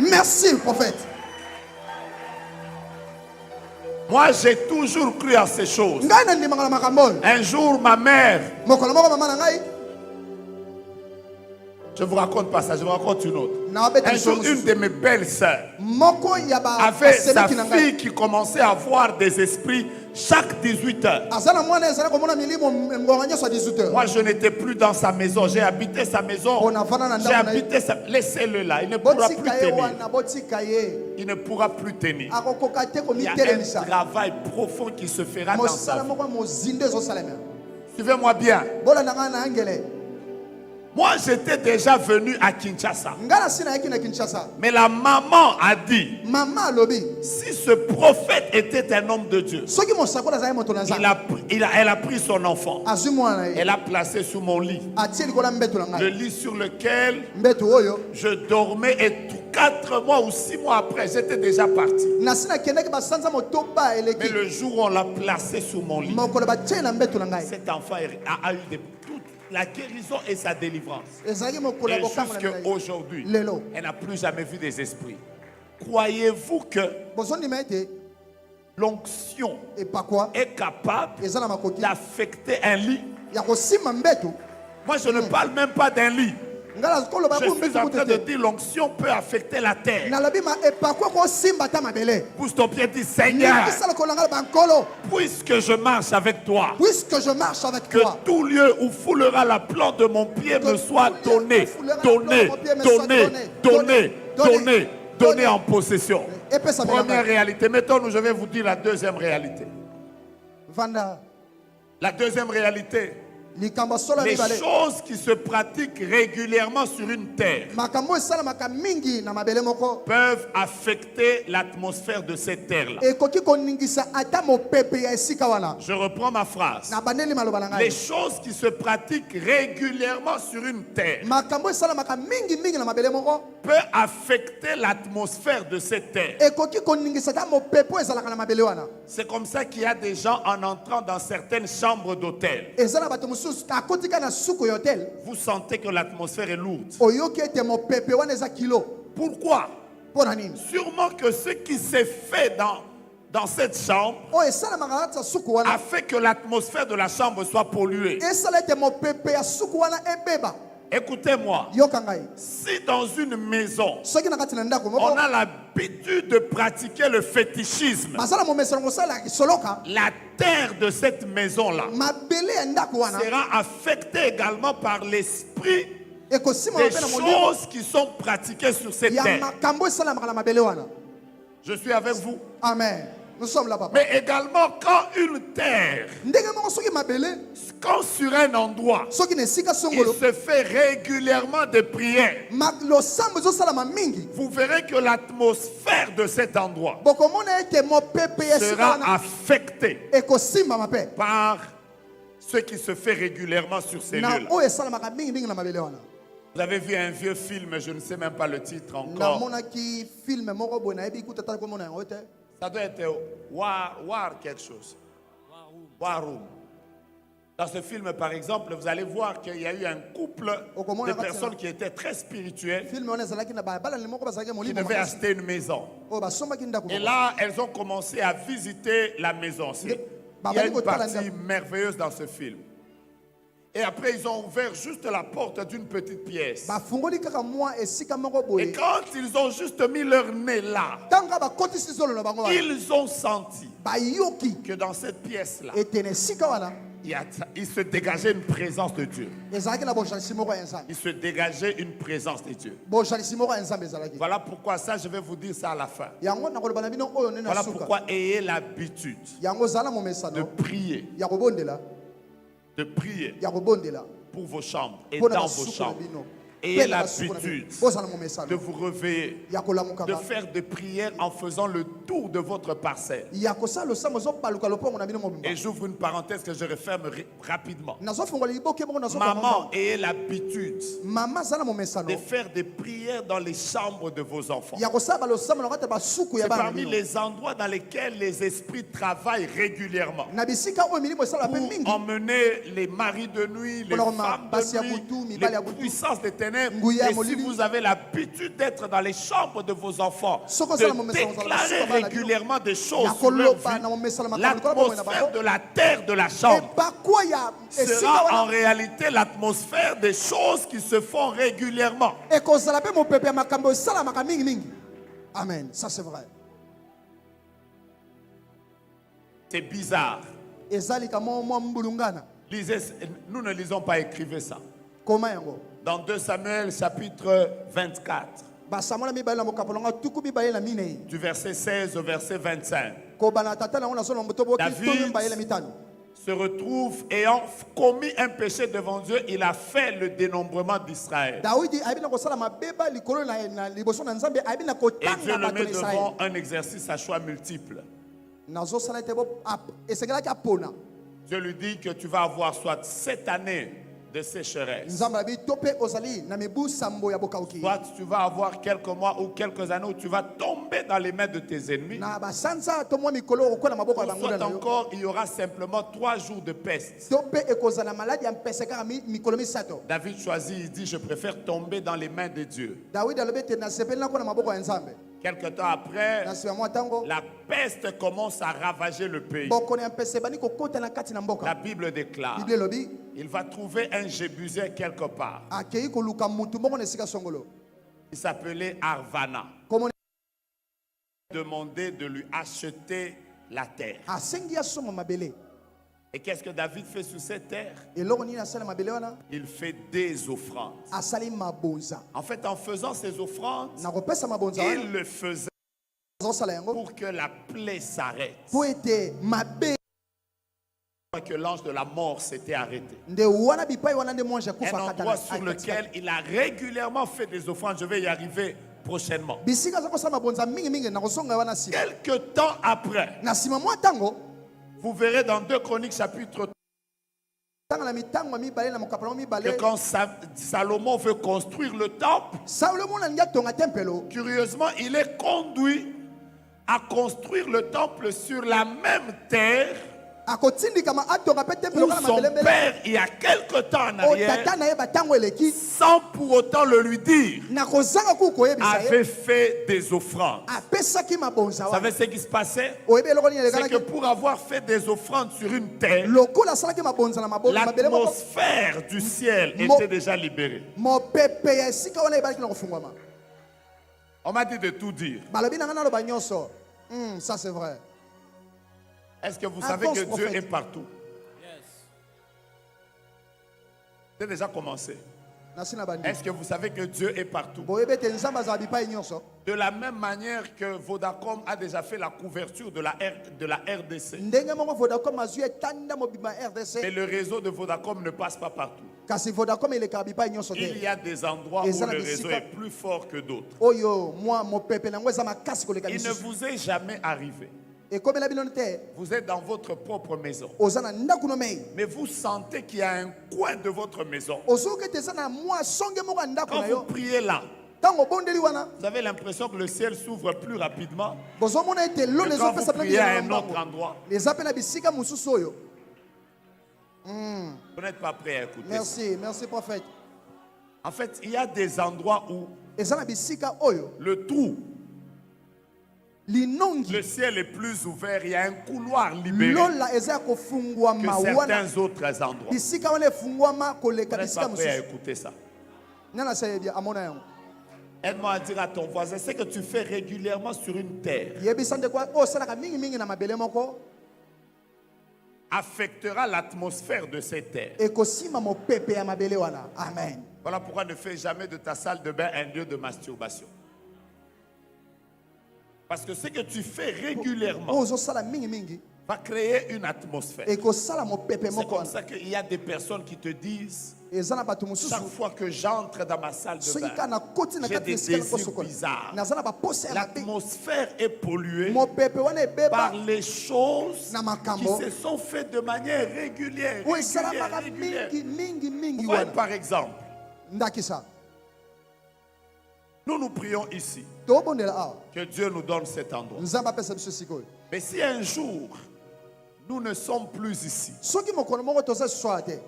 [SPEAKER 2] merci prophète
[SPEAKER 1] Moi, j'ai toujours cru à ces choses.
[SPEAKER 2] ngai nandimaka na makambo oyo
[SPEAKER 1] Un jour, ma mère,
[SPEAKER 2] mokolo moko mama na ngai
[SPEAKER 1] je ne vous raconte pas ça, je vous raconte une autre.
[SPEAKER 2] nawabeta
[SPEAKER 1] Un jour,
[SPEAKER 2] liso
[SPEAKER 1] une de mes belles-sœurs
[SPEAKER 2] moko ya
[SPEAKER 1] avait sa
[SPEAKER 2] basemeki na ngai
[SPEAKER 1] fille qui commençait à voir des esprits chaque 18 heures.
[SPEAKER 2] aza na mwana ezali komona milimo ngonga nyonso ya 18 heures
[SPEAKER 1] Moi, je n'étais plus dans sa maison. J'ai habité sa maison.
[SPEAKER 2] On a vana na
[SPEAKER 1] J'ai
[SPEAKER 2] ndako na ye.
[SPEAKER 1] habité sa... Laissez-le là. Il ne pourra plus
[SPEAKER 2] botika ye
[SPEAKER 1] tenir.
[SPEAKER 2] wana botika ye
[SPEAKER 1] Il ne pourra plus tenir.
[SPEAKER 2] akokoka te
[SPEAKER 1] Il y a un
[SPEAKER 2] komitelemisa
[SPEAKER 1] travail profond qui se fera dans sa
[SPEAKER 2] mosala
[SPEAKER 1] vie.
[SPEAKER 2] moko ya mozindo ezosalema
[SPEAKER 1] Suivez-moi bien.
[SPEAKER 2] bolanda ngai na angele
[SPEAKER 1] Moi, j'étais déjà venu à Kinshasa.
[SPEAKER 2] ngai na si nayaki na kinshasa
[SPEAKER 1] Mais la maman a dit,
[SPEAKER 2] mama alobi
[SPEAKER 1] si ce prophète était un homme de Dieu,
[SPEAKER 2] soki mosakoli azali moto na nzambe
[SPEAKER 1] elle a pris son enfant.
[SPEAKER 2] azwi mwana na ye
[SPEAKER 1] Elle a placé sous mon lit.
[SPEAKER 2] atie likolo ya mbeto na
[SPEAKER 1] Le
[SPEAKER 2] ngai
[SPEAKER 1] lit sur lequel
[SPEAKER 2] mbeto oyo
[SPEAKER 1] je dormais et 4 mois ou 6 mois après, j'étais déjà parti.
[SPEAKER 2] na si nakendaki basanza motoba
[SPEAKER 1] Mais
[SPEAKER 2] eleki
[SPEAKER 1] le jour où on l'a placé sous mon lit,
[SPEAKER 2] mokolo batie na mbeto na ngai
[SPEAKER 1] cet enfant a eu toute la guérison et sa délivrance.
[SPEAKER 2] ezalaki mokolo
[SPEAKER 1] Et
[SPEAKER 2] ya kokango na
[SPEAKER 1] jusqu'à
[SPEAKER 2] ngai
[SPEAKER 1] aujourd'hui,
[SPEAKER 2] lelo
[SPEAKER 1] elle n'a plus jamais vu des esprits. Croyez-vous que
[SPEAKER 2] bozondima ete
[SPEAKER 1] l'onction
[SPEAKER 2] epakwa
[SPEAKER 1] est capable
[SPEAKER 2] eza na makoki
[SPEAKER 1] d'affecter un lit?
[SPEAKER 2] ya kosimba mbeto
[SPEAKER 1] Moi, je ne parle même pas d'un lit.
[SPEAKER 2] ngai nakoloba
[SPEAKER 1] Je
[SPEAKER 2] po
[SPEAKER 1] suis
[SPEAKER 2] mbeto
[SPEAKER 1] en
[SPEAKER 2] kutu
[SPEAKER 1] train de
[SPEAKER 2] te
[SPEAKER 1] dire l'onction peut affecter la terre.
[SPEAKER 2] nalobi ma epakwa kosimba ta mabele
[SPEAKER 1] Pousse ton pied et dis, Seigneur,
[SPEAKER 2] nikisa lokolo ngai bankolo
[SPEAKER 1] puisque je marche avec toi,
[SPEAKER 2] puisque je marche avec
[SPEAKER 1] que
[SPEAKER 2] toi
[SPEAKER 1] tout lieu où foulera la plante de mon pied me soit donné, donné en possession.
[SPEAKER 2] epesa mela
[SPEAKER 1] Première
[SPEAKER 2] ngai
[SPEAKER 1] réalité. Mettons-nous, je vais vous dire la deuxième réalité.
[SPEAKER 2] vanda
[SPEAKER 1] La deuxième réalité,
[SPEAKER 2] likambo solo ya
[SPEAKER 1] les
[SPEAKER 2] mibale
[SPEAKER 1] choses qui se pratiquent régulièrement sur une terre
[SPEAKER 2] makambo esalamaka mingi na mabele moko
[SPEAKER 1] peuvent affecter l'atmosphère de cette terre-là.
[SPEAKER 2] ekoki koningisa ata mopepe ya esika wana
[SPEAKER 1] Je reprends ma phrase.
[SPEAKER 2] na bandeli maloba na
[SPEAKER 1] Les
[SPEAKER 2] ngai
[SPEAKER 1] choses qui se pratiquent régulièrement sur une terre
[SPEAKER 2] makambo esalamaka mingi na mabele moko
[SPEAKER 1] peuvent affecter l'atmosphère de cette terre.
[SPEAKER 2] ekoki koningisa ata mopepe oyo ezalaka na mabele wana
[SPEAKER 1] C'est comme ça qu'il y a des gens en entrant dans certaines chambres d'hôtel.
[SPEAKER 2] eza na bato mosusu akotika na suku ya hotel
[SPEAKER 1] Vous sentez que l'atmosphère est lourde.
[SPEAKER 2] oyoki ete mopepe wana eza kilo
[SPEAKER 1] Pourquoi?
[SPEAKER 2] mpo na nini
[SPEAKER 1] Sûrement que ce qui s'est fait dans cette chambre
[SPEAKER 2] oyo esalamaka kati ya suku wana
[SPEAKER 1] a fait que l'atmosphère de la chambre soit polluée.
[SPEAKER 2] esala ete mopepe ya suku wana ebeba
[SPEAKER 1] Écoutez-moi,
[SPEAKER 2] yoka ngai
[SPEAKER 1] si dans une maison,
[SPEAKER 2] soki na kati na ndako
[SPEAKER 1] on
[SPEAKER 2] moko
[SPEAKER 1] a l'habitude de pratiquer le fétichisme,
[SPEAKER 2] basala momesano kosala kisoloka
[SPEAKER 1] la terre de cette maison-là
[SPEAKER 2] mabele ya ndako wana
[SPEAKER 1] sera affectée également par l'esprit
[SPEAKER 2] ekosimama
[SPEAKER 1] des
[SPEAKER 2] mpe na molimo
[SPEAKER 1] choses qui sont pratiquées sur cette
[SPEAKER 2] ya
[SPEAKER 1] terre.
[SPEAKER 2] makambo esalamaka na mabele wana.
[SPEAKER 1] Je suis avec vous.
[SPEAKER 2] Amen. Nous sommes là, papa.
[SPEAKER 1] Mais également, quand une terre,
[SPEAKER 2] ndenge moko soki mabele
[SPEAKER 1] quand sur un endroit,
[SPEAKER 2] soki na esika
[SPEAKER 1] il
[SPEAKER 2] songolo
[SPEAKER 1] se fait régulièrement des prières,
[SPEAKER 2] losambo ezosalama mingi,
[SPEAKER 1] vous verrez que l'atmosphère de cet endroit
[SPEAKER 2] bokomona ete mopepe ya esika
[SPEAKER 1] sera
[SPEAKER 2] wana
[SPEAKER 1] affectée
[SPEAKER 2] ekosimbama mpe
[SPEAKER 1] par ce qui se fait régulièrement sur ces
[SPEAKER 2] na
[SPEAKER 1] lieux-là.
[SPEAKER 2] oyo esalamaka mingi na mabele wana.
[SPEAKER 1] Vous avez vu un vieux film, je ne sais même pas le titre encore.
[SPEAKER 2] namonaki filme moko boye nayebi kuta tata komona yango te.
[SPEAKER 1] Ça doit être War quelque chose. War Room. Dans ce film, par exemple, vous allez voir qu'il y a eu un couple de personnes qui étaient très spirituelles,
[SPEAKER 2] filme wana ezalaki na babala moko bazalaki
[SPEAKER 1] qui
[SPEAKER 2] molimo
[SPEAKER 1] devaient
[SPEAKER 2] makasi
[SPEAKER 1] acheter une maison.
[SPEAKER 2] oyo basombaki ndako
[SPEAKER 1] Et
[SPEAKER 2] moko.
[SPEAKER 1] là, elles ont commencé à visiter la maison. Il y a une partie merveilleuse dans ce film. Et après, ils ont ouvert juste la porte d'une petite pièce.
[SPEAKER 2] bafungoli kaka mwa esika moko
[SPEAKER 1] Et
[SPEAKER 2] boye
[SPEAKER 1] quand ils ont juste mis leur nez là,
[SPEAKER 2] ntango bakotisi zolo na bango wana
[SPEAKER 1] ils ont senti
[SPEAKER 2] bayoki
[SPEAKER 1] que dans cette pièce-là,
[SPEAKER 2] ete na esika wana
[SPEAKER 1] il se dégageait une présence de Dieu.
[SPEAKER 2] ezalaki na bojalisi moko ya nzambe.
[SPEAKER 1] Il se dégageait une présence de Dieu.
[SPEAKER 2] bojalisi moko ya nzambe ezalaki
[SPEAKER 1] Voilà pourquoi ça, je vais vous dire ça à la fin.
[SPEAKER 2] yango nakoloba na bino oyo nde na
[SPEAKER 1] Voilà
[SPEAKER 2] suka
[SPEAKER 1] pourquoi ayez l'habitude
[SPEAKER 2] yango zala
[SPEAKER 1] de
[SPEAKER 2] momesano
[SPEAKER 1] prier,
[SPEAKER 2] ya kobondela
[SPEAKER 1] ya
[SPEAKER 2] kobondela
[SPEAKER 1] pour vos chambres et
[SPEAKER 2] mpo na
[SPEAKER 1] dans vos
[SPEAKER 2] basuku na
[SPEAKER 1] chambres.
[SPEAKER 2] bino
[SPEAKER 1] Ayez
[SPEAKER 2] mpe na basuku na bino.
[SPEAKER 1] l'habitude
[SPEAKER 2] bozala
[SPEAKER 1] de
[SPEAKER 2] momesano
[SPEAKER 1] vous réveiller,
[SPEAKER 2] ya kolamuka
[SPEAKER 1] de faire des prières en faisant le tour de votre parcelle.
[SPEAKER 2] ya kosala losambo ezopaluka lopongo na bino mobimba.
[SPEAKER 1] Et j'ouvre une parenthèse que je referme rapidement.
[SPEAKER 2] nazofungola liboke moko nazoka
[SPEAKER 1] Maman, ayez l'habitude
[SPEAKER 2] mama zala momesano
[SPEAKER 1] de faire des prières dans les chambres de vos enfants.
[SPEAKER 2] ya kosala balosambo na kati ya basuku ya
[SPEAKER 1] C'est
[SPEAKER 2] bana
[SPEAKER 1] parmi
[SPEAKER 2] bino
[SPEAKER 1] les endroits dans lesquels les esprits travaillent régulièrement.
[SPEAKER 2] na bisika oyo milimo esala mpe
[SPEAKER 1] Pour
[SPEAKER 2] mingi
[SPEAKER 1] emmener les maris de nuit, les
[SPEAKER 2] Pour
[SPEAKER 1] femmes
[SPEAKER 2] basi ya
[SPEAKER 1] de nuit,
[SPEAKER 2] butu, mibali ya
[SPEAKER 1] les
[SPEAKER 2] butu,
[SPEAKER 1] puissances des ténèbres.
[SPEAKER 2] nguya ya
[SPEAKER 1] Et si
[SPEAKER 2] molili.
[SPEAKER 1] vous avez l'habitude d'être dans les chambres de vos enfants,
[SPEAKER 2] Soko sala
[SPEAKER 1] de
[SPEAKER 2] momesano,
[SPEAKER 1] déclarer
[SPEAKER 2] soko bana bino.
[SPEAKER 1] régulièrement des choses
[SPEAKER 2] Ya
[SPEAKER 1] sur leur
[SPEAKER 2] koloba na momesano,
[SPEAKER 1] vie,
[SPEAKER 2] makambo likolo bomoi na
[SPEAKER 1] l'atmosphère
[SPEAKER 2] bango.
[SPEAKER 1] de la terre de la chambre
[SPEAKER 2] ebakwa ya esika
[SPEAKER 1] sera en
[SPEAKER 2] wana
[SPEAKER 1] réalité l'atmosphère des choses qui se font régulièrement.
[SPEAKER 2] ekozala mpe mopepe ya makambo esalamaka mingimingi. Amen, ça c'est vrai.
[SPEAKER 1] C'est bizarre.
[SPEAKER 2] ezalika mwa mbulungana
[SPEAKER 1] Nous ne lisons pas, écrivez ça.
[SPEAKER 2] koma yango
[SPEAKER 1] Dans 2 Samuel chapitre 24,
[SPEAKER 2] basamola mibale na mokapolonga tuku mibale na minei
[SPEAKER 1] du verset 16 au verset 25.
[SPEAKER 2] kobana tata nango na solo motoboki
[SPEAKER 1] David
[SPEAKER 2] to mibale na mitano
[SPEAKER 1] se retrouve ayant commis un péché devant Dieu, il a fait le dénombrement d'Israël.
[SPEAKER 2] dawidi ayebi na kosala mabeba likolo na liboso na nzambe ayebi na
[SPEAKER 1] Et Dieu
[SPEAKER 2] kotanga
[SPEAKER 1] le
[SPEAKER 2] bato
[SPEAKER 1] met
[SPEAKER 2] na israele
[SPEAKER 1] devant un exercice à choix multiples.
[SPEAKER 2] nazosala ete esengelaki apona.
[SPEAKER 1] Dieu lui dit que tu vas avoir soit 7 années de sécheresse,
[SPEAKER 2] nzambe abi to mpe ozali na mibu sambo ya bokauki
[SPEAKER 1] soit tu vas avoir quelques mois ou quelques années où tu vas tomber dans les mains de tes ennemis,
[SPEAKER 2] na basanza to mwa mikolo okokwela maboko ya
[SPEAKER 1] ou
[SPEAKER 2] banguda
[SPEAKER 1] soit
[SPEAKER 2] na yo
[SPEAKER 1] encore il y aura simplement 3 jours de peste.
[SPEAKER 2] to mpe ekozala maladi ya mpese kaka mikolo misato.
[SPEAKER 1] David choisit, il dit, je préfère tomber dans les mains de Dieu.
[SPEAKER 2] dawidi alobi ete nasepeli nako na maboko ya nzambe.
[SPEAKER 1] Quelque temps après,
[SPEAKER 2] na nsima mwa ntango
[SPEAKER 1] la peste commence à ravager le pays.
[SPEAKER 2] bokono ya mpese bani kokota na kati na
[SPEAKER 1] La
[SPEAKER 2] mboka.
[SPEAKER 1] Bible déclare,
[SPEAKER 2] biblia elobi
[SPEAKER 1] il va trouver un Jébusien quelque part.
[SPEAKER 2] akei koluka mutu moko na esika songolo
[SPEAKER 1] Il s'appelait Arvana.
[SPEAKER 2] komona
[SPEAKER 1] Demandé de lui acheter la terre.
[SPEAKER 2] asengi asomba mabele.
[SPEAKER 1] Et qu'est-ce que David fait sur cette terre?
[SPEAKER 2] eloko nini asala mabele wana
[SPEAKER 1] Il fait des offrandes.
[SPEAKER 2] asali mabonza.
[SPEAKER 1] En fait, en faisant ces offrandes,
[SPEAKER 2] na kopesa mabonza wana
[SPEAKER 1] il le faisait
[SPEAKER 2] azosala yango
[SPEAKER 1] pour que la plaie s'arrête.
[SPEAKER 2] po ete mabe
[SPEAKER 1] Que l'ange de la mort s'était arrêté.
[SPEAKER 2] nde wana bipai wana nde mwange
[SPEAKER 1] Un
[SPEAKER 2] akufa
[SPEAKER 1] endroit sur lequel il a régulièrement fait des offrandes. Je vais y arriver prochainement.
[SPEAKER 2] bisika aza kosala mabonza mingimingi na kosonga wana nsima.
[SPEAKER 1] Quelque temps après,
[SPEAKER 2] na nsima mwa ntango
[SPEAKER 1] vous verrez dans 2 Chroniques chapitre 3
[SPEAKER 2] ntango na mitango mibale na mokapalo
[SPEAKER 1] que
[SPEAKER 2] mibale
[SPEAKER 1] quand Salomon veut construire le temple,
[SPEAKER 2] salomo alingi atonga tempelo
[SPEAKER 1] curieusement, il est conduit à construire le temple sur la même terre
[SPEAKER 2] akotindikama atonga mpe tempelo
[SPEAKER 1] où
[SPEAKER 2] kaka
[SPEAKER 1] son
[SPEAKER 2] mabelembele
[SPEAKER 1] père, il y a quelque temps en
[SPEAKER 2] o
[SPEAKER 1] arrière,
[SPEAKER 2] tata na ye batango eleki
[SPEAKER 1] sans pour autant le lui dire,
[SPEAKER 2] na kozanga kuku koyebisa ye
[SPEAKER 1] avait fait des offrandes.
[SPEAKER 2] apesaki mabonza
[SPEAKER 1] Vous
[SPEAKER 2] wana
[SPEAKER 1] savez ce qui se passait?
[SPEAKER 2] oyebi eloko nini
[SPEAKER 1] C'est que
[SPEAKER 2] elekanaki
[SPEAKER 1] pour avoir fait des offrandes sur une terre,
[SPEAKER 2] lokola asalaki mabonza na mabele moko
[SPEAKER 1] l'atmosphère du ciel
[SPEAKER 2] Mo-
[SPEAKER 1] était déjà libérée.
[SPEAKER 2] mopepe ya esika wana ebalaki na kofungwama.
[SPEAKER 1] On m'a dit de tout dire.
[SPEAKER 2] balobi na nga naloba nyonso. Ça c'est vrai.
[SPEAKER 1] Est-ce que vous
[SPEAKER 2] Un
[SPEAKER 1] savez
[SPEAKER 2] false
[SPEAKER 1] que Dieu
[SPEAKER 2] prophète.
[SPEAKER 1] est partout? J'ai déjà commencé. Est-ce que vous savez que Dieu est partout? De la même manière que Vodacom a déjà fait la couverture de la RDC. Mais le réseau de Vodacom ne passe pas partout. Il y a des endroits où le réseau est plus fort que d'autres. Il ne vous est jamais arrivé. Vous êtes dans votre propre maison. Mais vous sentez qu'il y a un coin de votre maison. Quand vous priez là, vous avez l'impression que le ciel s'ouvre plus rapidement que quand vous priez à un autre endroit. Vous n'êtes pas prêt à écouter.
[SPEAKER 2] Merci prophète.
[SPEAKER 1] En fait, il y a des endroits où le trou, le ciel est plus ouvert, il y a un couloir libéré que certains autres endroits. Vous n'êtes pas prêt à écouter ça. Aide-moi à dire à ton voisin, ce que tu fais régulièrement sur une terre affectera l'atmosphère de cette terre.
[SPEAKER 2] Amen.
[SPEAKER 1] Voilà pourquoi ne fais jamais de ta salle de bain un lieu de masturbation. Parce que ce que tu fais régulièrement va créer une atmosphère. C'est comme ça qu'il y a des personnes qui te disent, chaque fois que j'entre dans ma salle de bain, j'ai des désirs bizarres. L'atmosphère est polluée par les choses qui se sont faites de manière régulière. Vous voyez par exemple, nous prions ici que Dieu nous donne cet endroit. Mais si un jour nous ne sommes plus ici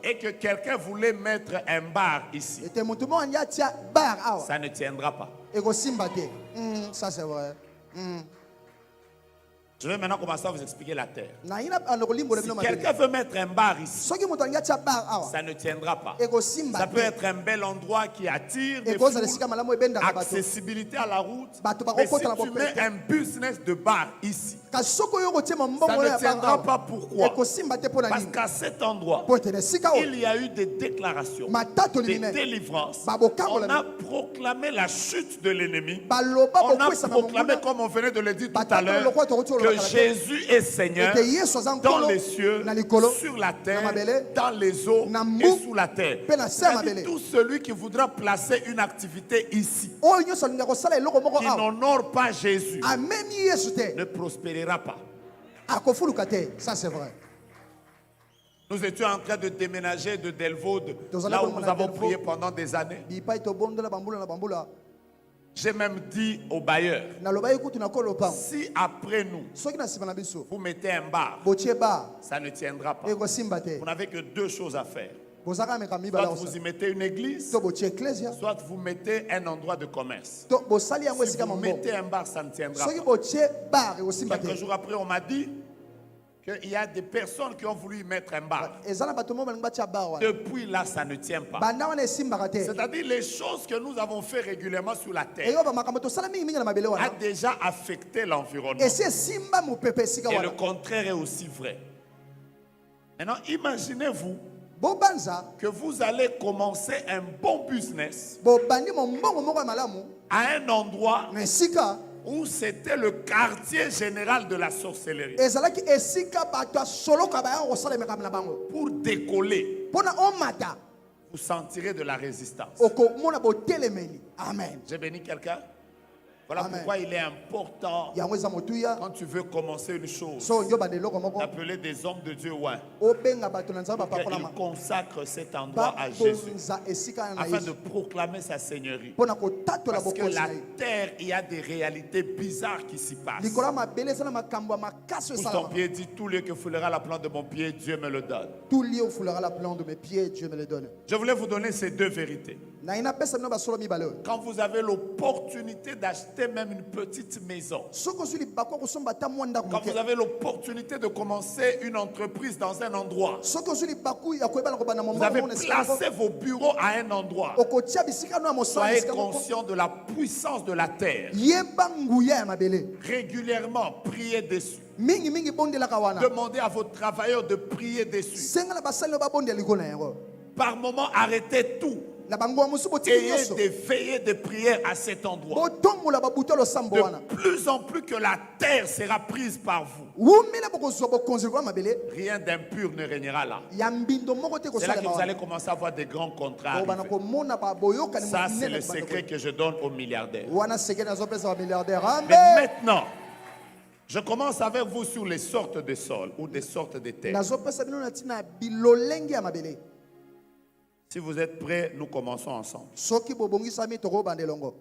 [SPEAKER 1] et que quelqu'un voulait mettre un bar ici, ça ne tiendra pas.
[SPEAKER 2] Ça c'est vrai.
[SPEAKER 1] Je vais maintenant commencer à vous expliquer la terre. Si quelqu'un veut mettre un bar ici, ça ne tiendra pas. Ça peut être un bel endroit qui attire des foules, accessibilité à la route. Mais si tu mets un business de bar ici, ça ne tiendra pas. Pourquoi? Parce qu'à cet endroit, il y a eu des déclarations, des délivrances. On a proclamé la chute de l'ennemi. On a proclamé, comme on venait de le dire tout à l'heure, que Jésus est Seigneur dans les cieux, sur la terre, dans les eaux et sous la terre. C'est-à-dire tout celui qui voudra placer une activité ici, qui n'honore pas Jésus, ne prospérera pas.
[SPEAKER 2] Ça c'est vrai.
[SPEAKER 1] Nous étions en train de déménager de Delvaude, là où nous avons prié pendant des années. J'ai même dit au bailleur, si après nous, vous mettez un bar, ça ne tiendra pas. Vous n'avez que deux choses à faire. Soit vous y mettez une église, soit vous mettez un endroit de commerce. Si vous mettez un bar, ça ne tiendra pas. Quelques jours après, on m'a dit qu'il y a des personnes qui ont voulu y mettre un bar. Depuis là, ça ne tient pas. C'est-à-dire les choses que nous avons fait régulièrement sur la terre a déjà affecté l'environnement. Et le contraire est aussi vrai. Maintenant, imaginez-vous que vous allez commencer un bon business à un endroit où c'était le quartier général de la sorcellerie. Pour décoller, vous sentirez de la résistance.
[SPEAKER 2] Amen.
[SPEAKER 1] J'ai béni quelqu'un? Voilà pourquoi il est important, quand tu veux commencer une chose, d'appeler des hommes de Dieu qu'ils consacrent cet endroit à Jésus, afin de proclamer sa seigneurie. Parce que la terre, il y a des réalités bizarres qui s'y passent. Pousse ton pied, dit, tout lieu que foulera la plante de mon pied, Dieu me le donne. Je voulais vous donner ces deux vérités. Quand vous avez l'opportunité d'acheter même une petite maison, quand vous avez l'opportunité de commencer une entreprise dans un endroit, vous avez placé vos bureaux à un endroit, soyez conscient de la puissance de la terre. Régulièrement, priez dessus. Demandez à vos travailleurs de prier dessus. Par moment, arrêtez tout.
[SPEAKER 2] na bango musu botiki
[SPEAKER 1] Ayez
[SPEAKER 2] nyonso
[SPEAKER 1] des veillées de prière à cet endroit.
[SPEAKER 2] botombola babutolo sambo wana
[SPEAKER 1] De plus en plus que la terre sera prise par vous.
[SPEAKER 2] wumela bokozwa bokonzi kwa mabele
[SPEAKER 1] Rien d'impur ne régnera là.
[SPEAKER 2] ya mbindo moko te
[SPEAKER 1] C'est là que vous
[SPEAKER 2] kosalema
[SPEAKER 1] allez commencer à voir des grands contrats
[SPEAKER 2] bana
[SPEAKER 1] arriver.
[SPEAKER 2] komona baboyokani
[SPEAKER 1] Ça, c'est le secret que je donne aux milliardaires.
[SPEAKER 2] wana sekele nazopesa bamilliardaire
[SPEAKER 1] Mais
[SPEAKER 2] ambe
[SPEAKER 1] maintenant, je commence avec vous sur les sortes de sols ou des sortes de terres.
[SPEAKER 2] nazopesa bino na ntina bilolenge ya mabele
[SPEAKER 1] Si vous êtes prêts, nous commençons ensemble.
[SPEAKER 2] soki bobongisami tokobanda elongo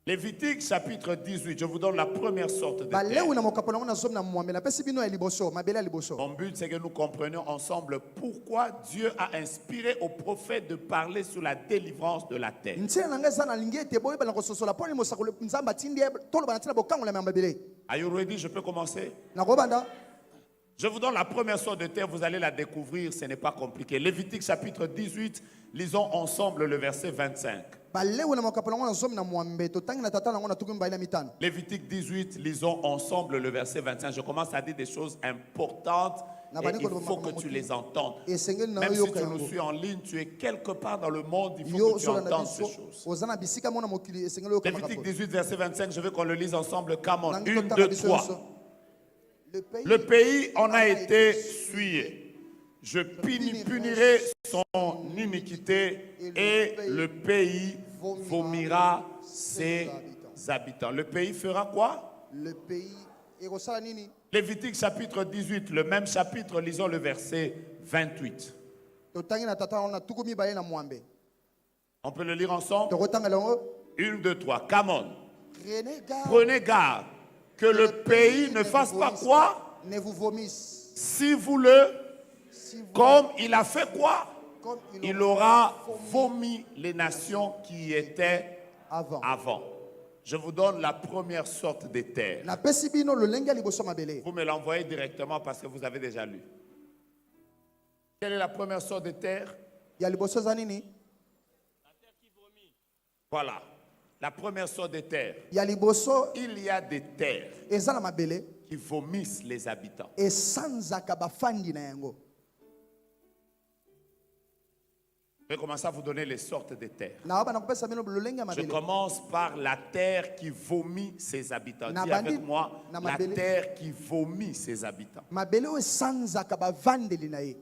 [SPEAKER 1] Lévitique chapitre 18, je vous donne la première sorte de terre.
[SPEAKER 2] balewi na mokapo nango nazomi na mwambe napesi bino ya liboso mabele ya liboso
[SPEAKER 1] Mon but, c'est que nous comprenions ensemble pourquoi Dieu a inspiré aux prophètes de parler sur la délivrance de la terre.
[SPEAKER 2] ntina na ngai eza nalingi ete boyebana kososola mpo ni mosakoli nzambe atindi ye toloba na ntina bokangolama ya mabele
[SPEAKER 1] Are you ready? Je peux commencer?
[SPEAKER 2] nakobanda
[SPEAKER 1] Je vous donne la première sorte de terre, vous allez la découvrir, ce n'est pas compliqué. Lévitique chapitre 18, lisons ensemble le verset 25.
[SPEAKER 2] balewi na mokapo nango nazomi na mwambe totangi na tata nango natuki mibali na mitano
[SPEAKER 1] Lévitique 18, lisons ensemble le verset 25. Je commence à dire des choses importantes et il faut que tu les entendes.
[SPEAKER 2] esengeli na
[SPEAKER 1] Même
[SPEAKER 2] yo
[SPEAKER 1] si
[SPEAKER 2] yoka
[SPEAKER 1] tu nous
[SPEAKER 2] yango
[SPEAKER 1] suis en ligne, tu es quelque part dans le monde, il faut
[SPEAKER 2] yo
[SPEAKER 1] que tu
[SPEAKER 2] ozola na
[SPEAKER 1] entendes ces
[SPEAKER 2] biso
[SPEAKER 1] choses.
[SPEAKER 2] oza na bisika mona mokili esengeli yoka
[SPEAKER 1] Lévitique
[SPEAKER 2] makambo
[SPEAKER 1] 18, verset 25, je veux qu'on le lise ensemble. Come on.
[SPEAKER 2] Nangi
[SPEAKER 1] 1,
[SPEAKER 2] totanga
[SPEAKER 1] 2,
[SPEAKER 2] biso
[SPEAKER 1] 3.
[SPEAKER 2] nyonso.
[SPEAKER 1] Le pays en a été souillé. Je punirai son iniquité et le pays vomira ses habitants. Le pays fera quoi?
[SPEAKER 2] le pays ekosala nini
[SPEAKER 1] Lévitique chapitre 18, le même chapitre, lisons le verset 28.
[SPEAKER 2] totangi na tata nango natuku mibale na mwambe
[SPEAKER 1] On peut le lire ensemble?
[SPEAKER 2] tokotangela yango
[SPEAKER 1] 1, 2, 3. Come on.
[SPEAKER 2] René
[SPEAKER 1] Prenez garde que le pays ne fasse pas quoi?
[SPEAKER 2] ne vous vomisse
[SPEAKER 1] Si vous le...
[SPEAKER 2] si vous
[SPEAKER 1] Comme il a fait quoi?
[SPEAKER 2] comme
[SPEAKER 1] Il aura vomi les nations qui étaient
[SPEAKER 2] avant
[SPEAKER 1] avant. Je vous donne la première sorte de terre.
[SPEAKER 2] napesi bino lolenge ya liboso mabele
[SPEAKER 1] Vous me l'envoyez directement parce que vous avez déjà lu. Quelle est la première sorte de terre?
[SPEAKER 2] ya liboso eza nini
[SPEAKER 1] Voilà. La première sorte de terre.
[SPEAKER 2] ya liboso
[SPEAKER 1] Il y a des terres
[SPEAKER 2] eza na mabele
[SPEAKER 1] qui vomissent les habitants.
[SPEAKER 2] esanzaka bafandi na yango
[SPEAKER 1] Je vais commencer à vous donner les sortes de terres.
[SPEAKER 2] na bana kopesa bino lolenge ya
[SPEAKER 1] Je
[SPEAKER 2] mabele
[SPEAKER 1] commence par la terre qui vomit ses habitants.
[SPEAKER 2] Na
[SPEAKER 1] Dis
[SPEAKER 2] bandi-
[SPEAKER 1] avec moi,
[SPEAKER 2] na
[SPEAKER 1] la
[SPEAKER 2] mabele.
[SPEAKER 1] terre qui vomit ses habitants.
[SPEAKER 2] mabele oyo esanzaka bavandeli na ye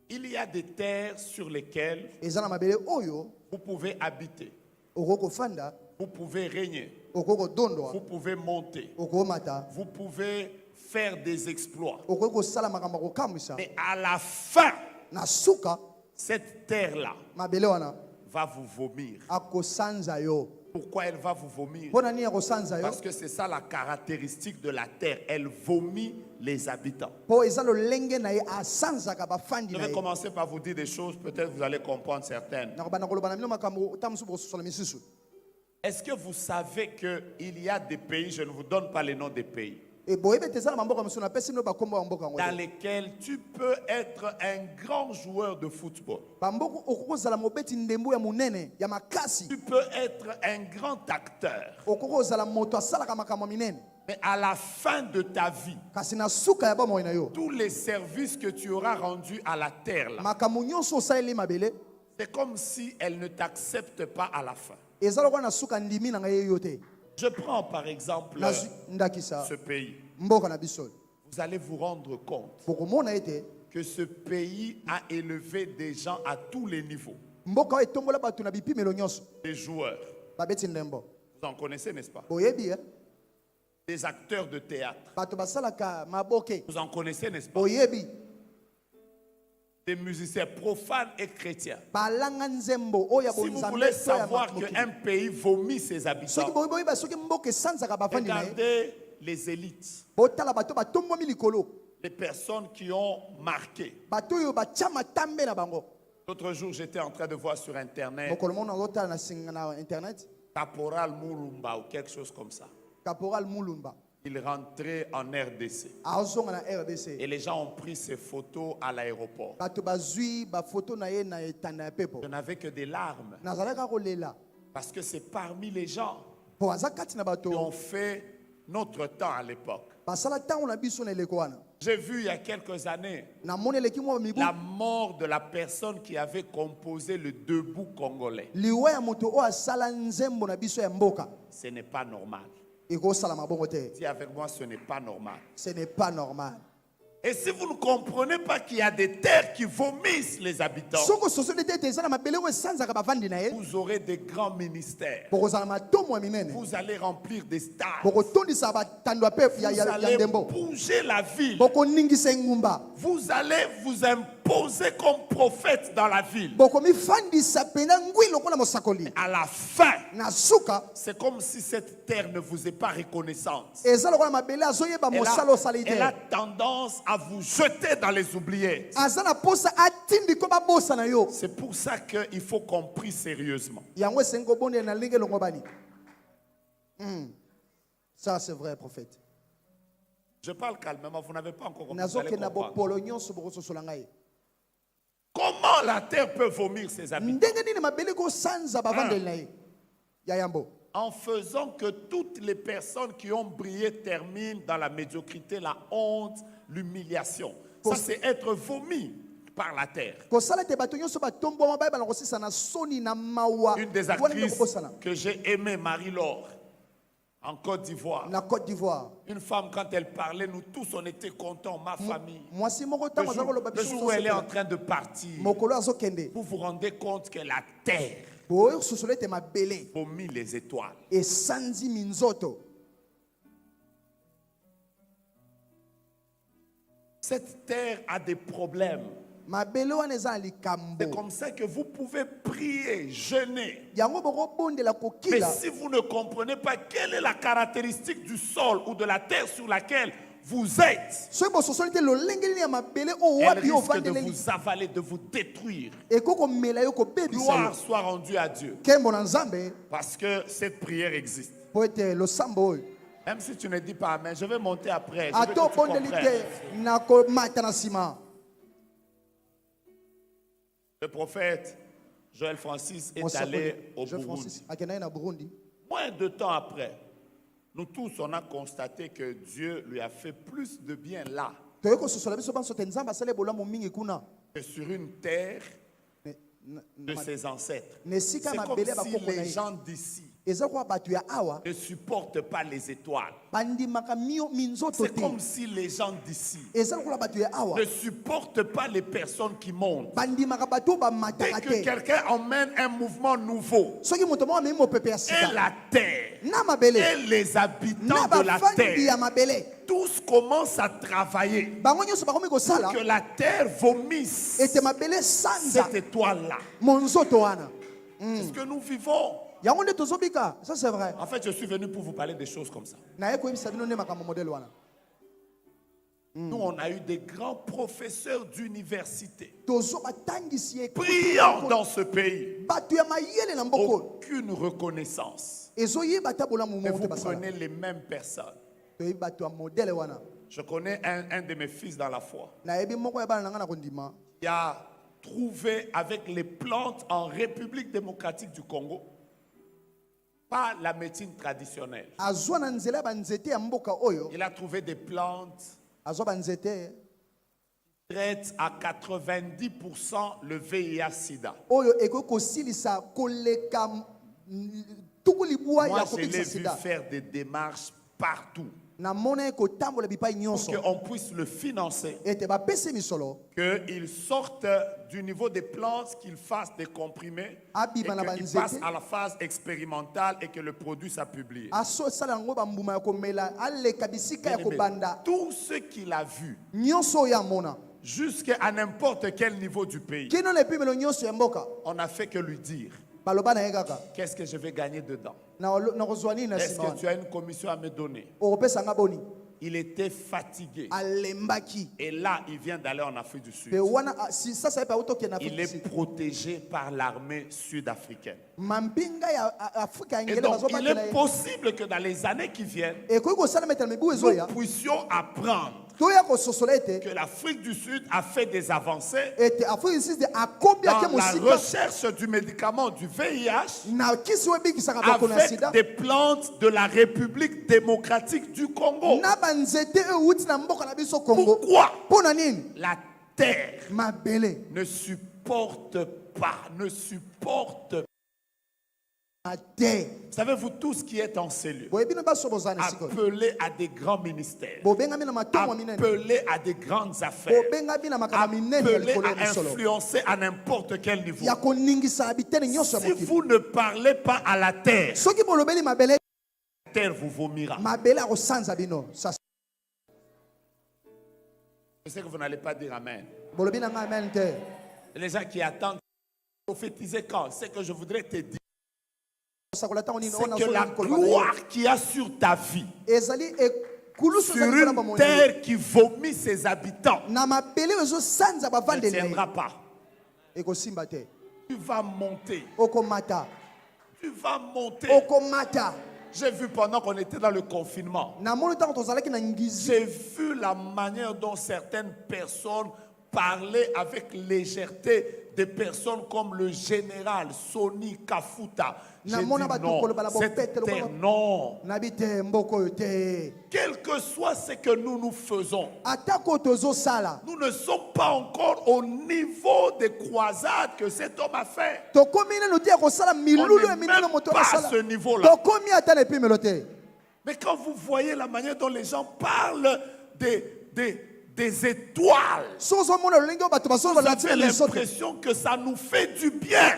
[SPEAKER 1] Il y a des terres sur lesquelles
[SPEAKER 2] eza na mabele oyo
[SPEAKER 1] vous pouvez habiter,
[SPEAKER 2] okoki kofanda
[SPEAKER 1] vous pouvez régner,
[SPEAKER 2] okoki kodondwa
[SPEAKER 1] vous pouvez monter,
[SPEAKER 2] okoki komata
[SPEAKER 1] vous pouvez faire des exploits.
[SPEAKER 2] okoki kosala makambo ya kokambwisa
[SPEAKER 1] Mais à la fin,
[SPEAKER 2] na suka
[SPEAKER 1] cette terre-là
[SPEAKER 2] mabele wana
[SPEAKER 1] va vous vomir.
[SPEAKER 2] akosanza yo
[SPEAKER 1] Pourquoi elle va vous vomir?
[SPEAKER 2] mpo na nini akosanza yo
[SPEAKER 1] Parce que c'est ça la caractéristique de la terre. Elle vomit les habitants.
[SPEAKER 2] mpo eza lolenge na ye asanzaka bafandi
[SPEAKER 1] Je
[SPEAKER 2] na
[SPEAKER 1] vais
[SPEAKER 2] ye
[SPEAKER 1] commencer par vous dire des choses, peut-être vous allez comprendre certaines.
[SPEAKER 2] nakobanda koloba na bino makambo ta mosusu bokososola misusu
[SPEAKER 1] Est-ce que vous savez qu'il y a des pays, je ne vous donne pas les noms des pays,
[SPEAKER 2] e boyebi ete eza na bamboka mosusu napesi bino bakombo ya mboka yango
[SPEAKER 1] dans
[SPEAKER 2] te.
[SPEAKER 1] lesquels tu peux être un grand joueur de football.
[SPEAKER 2] bamboka okoki kozala mobeti ndembo ya monene ya makasi
[SPEAKER 1] Tu peux être un grand acteur.
[SPEAKER 2] okoki kozala moto asalaka makambo ya minene
[SPEAKER 1] Mais à la fin de ta vie,
[SPEAKER 2] kasi na suka ya bomoi na yo
[SPEAKER 1] tous les services que tu auras rendus à la terre, là,
[SPEAKER 2] makambo nyonso osaleli mabele
[SPEAKER 1] c'est comme si elle ne t'accepte pas à la fin.
[SPEAKER 2] eza lokola na suka ndimi na ngai ye yo te
[SPEAKER 1] Je prends par exemple
[SPEAKER 2] nazwi ndakisa
[SPEAKER 1] ce pays.
[SPEAKER 2] mboka na biso
[SPEAKER 1] Vous allez vous rendre compte
[SPEAKER 2] bokomona ete
[SPEAKER 1] que ce pays a élevé des gens à tous les niveaux.
[SPEAKER 2] mboka oyo etombola bato na bipimelo nyonso
[SPEAKER 1] Des joueurs,
[SPEAKER 2] babeti ndembo
[SPEAKER 1] vous en connaissez, n'est-ce pas?
[SPEAKER 2] boyebi
[SPEAKER 1] Des acteurs de théâtre,
[SPEAKER 2] bato basalaka maboke
[SPEAKER 1] vous en connaissez, n'est-ce pas?
[SPEAKER 2] boyebi
[SPEAKER 1] Des musiciens profanes et chrétiens.
[SPEAKER 2] balanga nzembo oyo ya
[SPEAKER 1] Si vous
[SPEAKER 2] bonzambe
[SPEAKER 1] voulez
[SPEAKER 2] to ya
[SPEAKER 1] savoir
[SPEAKER 2] mokili.
[SPEAKER 1] qu'un pays vomit ses
[SPEAKER 2] soki
[SPEAKER 1] habitants,
[SPEAKER 2] boyeba soki mboka esanzaka bafandi na ye
[SPEAKER 1] regardez les élites,
[SPEAKER 2] botala bato batombomi likolo
[SPEAKER 1] les personnes qui ont marqué.
[SPEAKER 2] bato oyo batya matambe na bango
[SPEAKER 1] L'autre jour, j'étais en train de voir sur Internet
[SPEAKER 2] mokolo mona ozotala na singa na internet
[SPEAKER 1] Caporal Murumba ou quelque chose comme ça.
[SPEAKER 2] caporal mulumba
[SPEAKER 1] Il rentrait en RDC.
[SPEAKER 2] azonga na rdc
[SPEAKER 1] Et les gens ont pris ses photos à l'aéroport.
[SPEAKER 2] bato bazwi bafoto na ye na etanda ya pepo
[SPEAKER 1] Je n'avais que des larmes.
[SPEAKER 2] nazalaka kolela
[SPEAKER 1] Parce que c'est parmi les gens
[SPEAKER 2] mpo aza kati na
[SPEAKER 1] qui ont
[SPEAKER 2] bato
[SPEAKER 1] fait notre temps à l'époque.
[SPEAKER 2] basala ntango na biso na eleko wana
[SPEAKER 1] J'ai vu il y a quelques années
[SPEAKER 2] namoni eleki mwa mibu
[SPEAKER 1] la mort de la personne qui avait composé le debout congolais.
[SPEAKER 2] liwa ya moto oyo asala nzembo na biso ya mboka
[SPEAKER 1] Ce n'est pas normal.
[SPEAKER 2] ekosalama bongo te.
[SPEAKER 1] Dis avec moi, ce n'est pas normal.
[SPEAKER 2] Ce n'est pas normal.
[SPEAKER 1] Et si vous ne comprenez pas qu'il y a des terres qui vomissent les habitants,
[SPEAKER 2] soko société te eza na mabele oyo esanzaka bavandi na ye
[SPEAKER 1] vous aurez des grands ministères.
[SPEAKER 2] bokozala matomo ya minene
[SPEAKER 1] Vous allez remplir des stades.
[SPEAKER 2] bokotondisa batando ya pe
[SPEAKER 1] Vous
[SPEAKER 2] ya
[SPEAKER 1] allez
[SPEAKER 2] ndembo
[SPEAKER 1] bouger la ville.
[SPEAKER 2] bokoningisa engumba
[SPEAKER 1] Vous allez vous imposer comme prophète dans la ville.
[SPEAKER 2] bokomifandisa pena ngwi lokola mosakoli.
[SPEAKER 1] À la fin,
[SPEAKER 2] Na suka
[SPEAKER 1] c'est comme si cette terre ne vous est pas reconnaissante.
[SPEAKER 2] eza lokola mabele azoyeba mosala osali
[SPEAKER 1] Elle a
[SPEAKER 2] te
[SPEAKER 1] tendance à vous jeter dans les oubliettes.
[SPEAKER 2] aza na posa atindi ko babosa na yo
[SPEAKER 1] C'est pour ça qu'il faut qu'on prie sérieusement.
[SPEAKER 2] yango esengi kobondela na ndenge elongo bani. Ça c'est vrai prophète.
[SPEAKER 1] Je parle calmement, vous n'avez pas encore compris. Vous allez
[SPEAKER 2] nazokenda
[SPEAKER 1] comprendre.
[SPEAKER 2] bopolo nyonso bokososola ngai.
[SPEAKER 1] Comment la terre peut vomir ses habitants?
[SPEAKER 2] Ndenge nini mabele kosanza bavandeli na ye ya yambo
[SPEAKER 1] En faisant que toutes les personnes qui ont brillé terminent dans la médiocrité, la honte, l'humiliation. Ça, c'est être vomi par la terre.
[SPEAKER 2] kosala te bato nyonso batombwama bayeba na kosisa na soni na mawa
[SPEAKER 1] Une des
[SPEAKER 2] wana nde
[SPEAKER 1] actrices
[SPEAKER 2] kobosana.
[SPEAKER 1] que j'ai aimée, Marie-Laure, en Côte d'Ivoire.
[SPEAKER 2] Na Côte d'Ivoire
[SPEAKER 1] Une femme, quand elle parlait, nous tous, on était contents, ma famille.
[SPEAKER 2] mwasi moko
[SPEAKER 1] Le
[SPEAKER 2] ntango aza koloba
[SPEAKER 1] jour, le
[SPEAKER 2] biso
[SPEAKER 1] jour où elle est en
[SPEAKER 2] nyonso
[SPEAKER 1] train de partir,
[SPEAKER 2] mokolo azokende
[SPEAKER 1] vous vous rendez compte que la terre
[SPEAKER 2] boyososola ete mabele
[SPEAKER 1] vomit les étoiles.
[SPEAKER 2] esanzi minzoto.
[SPEAKER 1] Cette terre a des problèmes.
[SPEAKER 2] Mabele wana eza na likambo
[SPEAKER 1] C'est comme ça que vous pouvez prier, jeûner.
[SPEAKER 2] yango bokobondela
[SPEAKER 1] Mais
[SPEAKER 2] kokila
[SPEAKER 1] si vous ne comprenez pas quelle est la caractéristique du sol ou de la terre sur laquelle vous êtes,
[SPEAKER 2] soki bososoli te lolenge nini ya mabele oyo
[SPEAKER 1] elle
[SPEAKER 2] wapi
[SPEAKER 1] risque de
[SPEAKER 2] ofandeleli
[SPEAKER 1] vous avaler, de vous détruire.
[SPEAKER 2] ekoki komela yo kobebisa
[SPEAKER 1] Gloire
[SPEAKER 2] yo
[SPEAKER 1] soit rendue à Dieu.
[SPEAKER 2] nkembo na nzambe
[SPEAKER 1] Parce que cette prière existe.
[SPEAKER 2] po ete losambo oyo
[SPEAKER 1] Même si tu ne dis pas Amen, je vais monter après. Je veux
[SPEAKER 2] ata
[SPEAKER 1] que tu
[SPEAKER 2] obondeli
[SPEAKER 1] comprennes.
[SPEAKER 2] te na komata na nsima.
[SPEAKER 1] Le prophète Joël Francis est allé au
[SPEAKER 2] Je
[SPEAKER 1] Burundi.
[SPEAKER 2] Francis akendaki na Burundi.
[SPEAKER 1] Moins de temps après, nous tous, on a constaté que Dieu lui a fait plus de bien là
[SPEAKER 2] toyei kososola biso banso te nzambe asala ebolamu mingi kuna
[SPEAKER 1] que sur une terre
[SPEAKER 2] Ne-
[SPEAKER 1] de ses ancêtres.
[SPEAKER 2] na esika
[SPEAKER 1] C'est
[SPEAKER 2] ya
[SPEAKER 1] comme
[SPEAKER 2] mabele ya
[SPEAKER 1] si
[SPEAKER 2] bakoko na
[SPEAKER 1] les
[SPEAKER 2] ye
[SPEAKER 1] gens d'ici
[SPEAKER 2] eza lokola bato ya awa
[SPEAKER 1] ne supportent pas les étoiles.
[SPEAKER 2] bandimaka minzoto
[SPEAKER 1] C'est
[SPEAKER 2] te
[SPEAKER 1] comme si les gens d'ici
[SPEAKER 2] eza lokola bato ya awa
[SPEAKER 1] ne supportent pas les personnes qui montent.
[SPEAKER 2] bandimaka bato oyo
[SPEAKER 1] Dès
[SPEAKER 2] bamataka
[SPEAKER 1] que
[SPEAKER 2] te
[SPEAKER 1] quelqu'un emmène un mouvement nouveau,
[SPEAKER 2] soki moto moko amemi mopepe ya
[SPEAKER 1] et
[SPEAKER 2] sika
[SPEAKER 1] la terre,
[SPEAKER 2] na mabele
[SPEAKER 1] et les habitants
[SPEAKER 2] na
[SPEAKER 1] de la
[SPEAKER 2] bafandi ya
[SPEAKER 1] terre,
[SPEAKER 2] mabele
[SPEAKER 1] tous commencent à travailler
[SPEAKER 2] bango nyonso bakomi kosala
[SPEAKER 1] que la terre vomisse
[SPEAKER 2] ete mabele sanza
[SPEAKER 1] cette étoile-là.
[SPEAKER 2] monzoto wana.
[SPEAKER 1] C'est ce que nous vivons.
[SPEAKER 2] yango nde tozobika ça c'est vrai
[SPEAKER 1] En fait, je suis venu pour vous parler des choses comme ça.
[SPEAKER 2] naye koyebisa bino nde makambo modele wana.
[SPEAKER 1] Nous, on a eu des grands professeurs d'université
[SPEAKER 2] tozo batangisi ye
[SPEAKER 1] brillants dans ce pays.
[SPEAKER 2] bato ya mayele na mboka oyo
[SPEAKER 1] Aucune reconnaissance.
[SPEAKER 2] ezoyeba ta bolamu
[SPEAKER 1] Et
[SPEAKER 2] moko
[SPEAKER 1] vous
[SPEAKER 2] te basala
[SPEAKER 1] prenez les mêmes personnes.
[SPEAKER 2] toyebi bato ya modele wana.
[SPEAKER 1] Je connais un de mes fils dans la foi
[SPEAKER 2] nayebi moko ya bana na nga na kondima
[SPEAKER 1] qui a trouvé avec les plantes en République démocratique du Congo, pas la médecine traditionnelle.
[SPEAKER 2] azwa na nzela ya banzete ya mboka oyo
[SPEAKER 1] Il a trouvé des plantes
[SPEAKER 2] azwa banzete
[SPEAKER 1] qui traitent à 90% le VIH-Sida.
[SPEAKER 2] oyo ekoki kosilisa koleka tuku libwa
[SPEAKER 1] Moi,
[SPEAKER 2] ya
[SPEAKER 1] je l'ai
[SPEAKER 2] kobikisa
[SPEAKER 1] vu
[SPEAKER 2] sida
[SPEAKER 1] faire des démarches partout
[SPEAKER 2] namona ye kotambola bipai
[SPEAKER 1] pour
[SPEAKER 2] nyonso
[SPEAKER 1] qu'on puisse le financer,
[SPEAKER 2] ete bapesi misolo
[SPEAKER 1] qu'il sorte du niveau des plantes, qu'il fasse des comprimés et
[SPEAKER 2] Abima na
[SPEAKER 1] qu'il
[SPEAKER 2] banzete.
[SPEAKER 1] passe à la phase expérimentale et que le produit soit publié.
[SPEAKER 2] asala yango bambuma ya komela aleka bisika ya
[SPEAKER 1] Bien-aimé,
[SPEAKER 2] kobanda
[SPEAKER 1] tout ce qu'il a vu,
[SPEAKER 2] nyonso oyo amona
[SPEAKER 1] jusqu'à n'importe quel niveau du pays,
[SPEAKER 2] kino na epimelo nyonso ya mboka
[SPEAKER 1] on n'a fait que lui dire,
[SPEAKER 2] baloba na ye kaka
[SPEAKER 1] qu'est-ce que je vais gagner dedans?
[SPEAKER 2] na kozwa nini na
[SPEAKER 1] Est-ce
[SPEAKER 2] nsima
[SPEAKER 1] que
[SPEAKER 2] wana
[SPEAKER 1] tu as une commission à me donner?
[SPEAKER 2] okopesanga boni
[SPEAKER 1] Il était fatigué.
[SPEAKER 2] alembaki
[SPEAKER 1] Et là, il vient d'aller en Afrique du Sud.
[SPEAKER 2] pe wana sasa epe autokende na
[SPEAKER 1] Il est protégé par l'armée sud-africaine.
[SPEAKER 2] mampinga ya afrika ya
[SPEAKER 1] Et
[SPEAKER 2] ngele
[SPEAKER 1] donc, il
[SPEAKER 2] bazobatela
[SPEAKER 1] est
[SPEAKER 2] ye
[SPEAKER 1] possible que dans les années qui viennent,
[SPEAKER 2] ekoki kosalameta na mibu
[SPEAKER 1] nous
[SPEAKER 2] ezoya
[SPEAKER 1] puissions apprendre que l'Afrique du Sud a fait des avancées
[SPEAKER 2] ete Afrique du Sud akobiaki
[SPEAKER 1] dans la
[SPEAKER 2] mosika
[SPEAKER 1] recherche du médicament du VIH
[SPEAKER 2] na kisi oyo ebikisaka bato na
[SPEAKER 1] avec
[SPEAKER 2] sida
[SPEAKER 1] des plantes de la République démocratique du Congo.
[SPEAKER 2] na banzete oyo euti na mboka na biso Congo.
[SPEAKER 1] Pourquoi
[SPEAKER 2] Mpo na nini?
[SPEAKER 1] la terre
[SPEAKER 2] Mabele
[SPEAKER 1] ne supporte pas,
[SPEAKER 2] te
[SPEAKER 1] Savez-vous, tout ce qui est en cellule,
[SPEAKER 2] boyebino baso bozana sikoyo
[SPEAKER 1] appelé à des grands ministères,
[SPEAKER 2] bobengami na matongo minene
[SPEAKER 1] appelé à des grandes affaires,
[SPEAKER 2] bobengami na makambo minene ya
[SPEAKER 1] appelé
[SPEAKER 2] likolo ya
[SPEAKER 1] à
[SPEAKER 2] misolo
[SPEAKER 1] influencer à n'importe quel niveau.
[SPEAKER 2] ya koningisa bitene nyonso ya
[SPEAKER 1] Si
[SPEAKER 2] mokili.
[SPEAKER 1] vous ne parlez pas à la terre,
[SPEAKER 2] Soki bolobeli mabele
[SPEAKER 1] la terre vous vomira.
[SPEAKER 2] mabele akosanza bino. Ça
[SPEAKER 1] Je sais que vous n'allez pas dire Amen.
[SPEAKER 2] bolobi na ngai amen te.
[SPEAKER 1] Les gens qui attendent, prophétiser quand? C'est que je voudrais te dire,
[SPEAKER 2] Osakola tango nini
[SPEAKER 1] c'est
[SPEAKER 2] ona
[SPEAKER 1] que la gloire qu'il y a sur ta vie,
[SPEAKER 2] ezali ekulusu
[SPEAKER 1] sur
[SPEAKER 2] ezali na
[SPEAKER 1] une
[SPEAKER 2] bomoi
[SPEAKER 1] terre qui vomit ses habitants,
[SPEAKER 2] na mabele ezosanza
[SPEAKER 1] ne
[SPEAKER 2] bavandeli na
[SPEAKER 1] tiendra
[SPEAKER 2] ye
[SPEAKER 1] pas.
[SPEAKER 2] ekosimba te.
[SPEAKER 1] Tu vas monter.
[SPEAKER 2] Okomata
[SPEAKER 1] Tu vas monter.
[SPEAKER 2] okomata.
[SPEAKER 1] J'ai vu pendant qu'on était dans le confinement,
[SPEAKER 2] namoni ntango tozalaki na ngizi
[SPEAKER 1] j'ai vu la manière dont certaines personnes parlaient avec légèreté des personnes comme le général Soni Kafuta. J'ai dit
[SPEAKER 2] Namona bato
[SPEAKER 1] non,
[SPEAKER 2] koloba la
[SPEAKER 1] cette
[SPEAKER 2] bopete,
[SPEAKER 1] terre,
[SPEAKER 2] lokola-
[SPEAKER 1] non.
[SPEAKER 2] nabi te mboko oyo te
[SPEAKER 1] Quel que soit ce que nous faisons,
[SPEAKER 2] atako tozosala
[SPEAKER 1] nous ne sommes pas encore au niveau des croisades que cet homme a fait.
[SPEAKER 2] tokomi nanu te ya kosala milulu ya
[SPEAKER 1] On n'est
[SPEAKER 2] minene
[SPEAKER 1] même
[SPEAKER 2] moto
[SPEAKER 1] pas à
[SPEAKER 2] akosala
[SPEAKER 1] ce niveau-là.
[SPEAKER 2] tokomi ata na epimelo te.
[SPEAKER 1] Mais quand vous voyez la manière dont les gens parlent des étoiles,
[SPEAKER 2] soki ozomona lolenge oyo bato
[SPEAKER 1] vous
[SPEAKER 2] bazoloba
[SPEAKER 1] avez
[SPEAKER 2] na biso te
[SPEAKER 1] l'impression que ça nous fait du bien.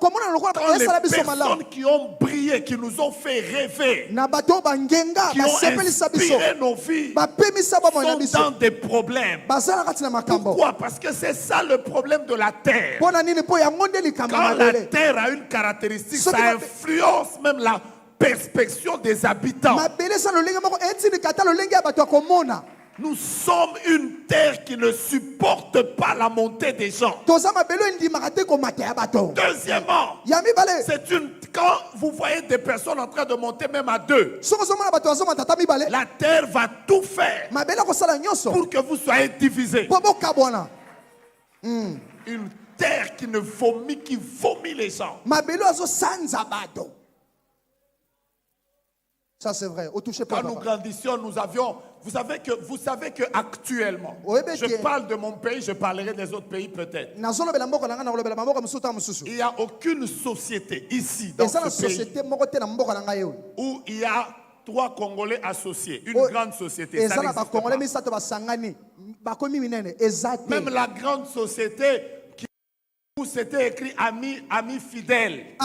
[SPEAKER 2] komona lokola
[SPEAKER 1] Quand les
[SPEAKER 2] esala biso malamu
[SPEAKER 1] personnes qui ont brillé, qui nous ont fait rêver,
[SPEAKER 2] na bato oyo bangenga
[SPEAKER 1] qui ont
[SPEAKER 2] basepelisa biso
[SPEAKER 1] inspiré nos vies,
[SPEAKER 2] bapemisa bomoi na
[SPEAKER 1] sont
[SPEAKER 2] biso
[SPEAKER 1] dans des problèmes.
[SPEAKER 2] bazala kati na makambo.
[SPEAKER 1] Pourquoi? Parce que c'est ça le problème de la terre.
[SPEAKER 2] mpo na nini? mpo yango nde likambo
[SPEAKER 1] Quand
[SPEAKER 2] ya
[SPEAKER 1] la
[SPEAKER 2] mabele.
[SPEAKER 1] terre a une caractéristique,
[SPEAKER 2] Ce
[SPEAKER 1] ça
[SPEAKER 2] qui m'a-
[SPEAKER 1] influence même la perspection des habitants.
[SPEAKER 2] mabele eza lolenge moko etindika ata lolenge ya bato ya komona.
[SPEAKER 1] Nous sommes une terre qui ne supporte pas la montée des gens.
[SPEAKER 2] toza mabele oyo endimaka te komata ya bato.
[SPEAKER 1] Deuxièmement,
[SPEAKER 2] ya mibale
[SPEAKER 1] quand vous voyez des personnes en train de monter même à deux,
[SPEAKER 2] soki ozomona bato bazomata ata mibale
[SPEAKER 1] la terre va tout faire
[SPEAKER 2] mabele akosala nyonso
[SPEAKER 1] pour que vous soyez divisés.
[SPEAKER 2] mpo bokabwana.
[SPEAKER 1] Une terre qui vomit les gens.
[SPEAKER 2] mabele oyo azosanza bato. Ça c'est vrai. Otouche pas
[SPEAKER 1] Quand nous
[SPEAKER 2] papa.
[SPEAKER 1] grandissions, nous avions. Vous savez que actuellement,
[SPEAKER 2] Oui, mais
[SPEAKER 1] je
[SPEAKER 2] qui-
[SPEAKER 1] parle de mon pays, je parlerai des autres pays peut-être.
[SPEAKER 2] nazolobela mboka na ngai nakolobela bamboka mosusu ta mosusu.
[SPEAKER 1] Il n'y a aucune société ici dans
[SPEAKER 2] eza na
[SPEAKER 1] ce pays
[SPEAKER 2] société moko te na mboka na ngai oyo
[SPEAKER 1] où il y a 3 Congolais associés, une
[SPEAKER 2] Oyo
[SPEAKER 1] grande société. Ça
[SPEAKER 2] eza na
[SPEAKER 1] n'existe
[SPEAKER 2] bakongole
[SPEAKER 1] pas.
[SPEAKER 2] misato basangani bakomi minene eza te.
[SPEAKER 1] Même la grande société où c'était écrit ami fidèle,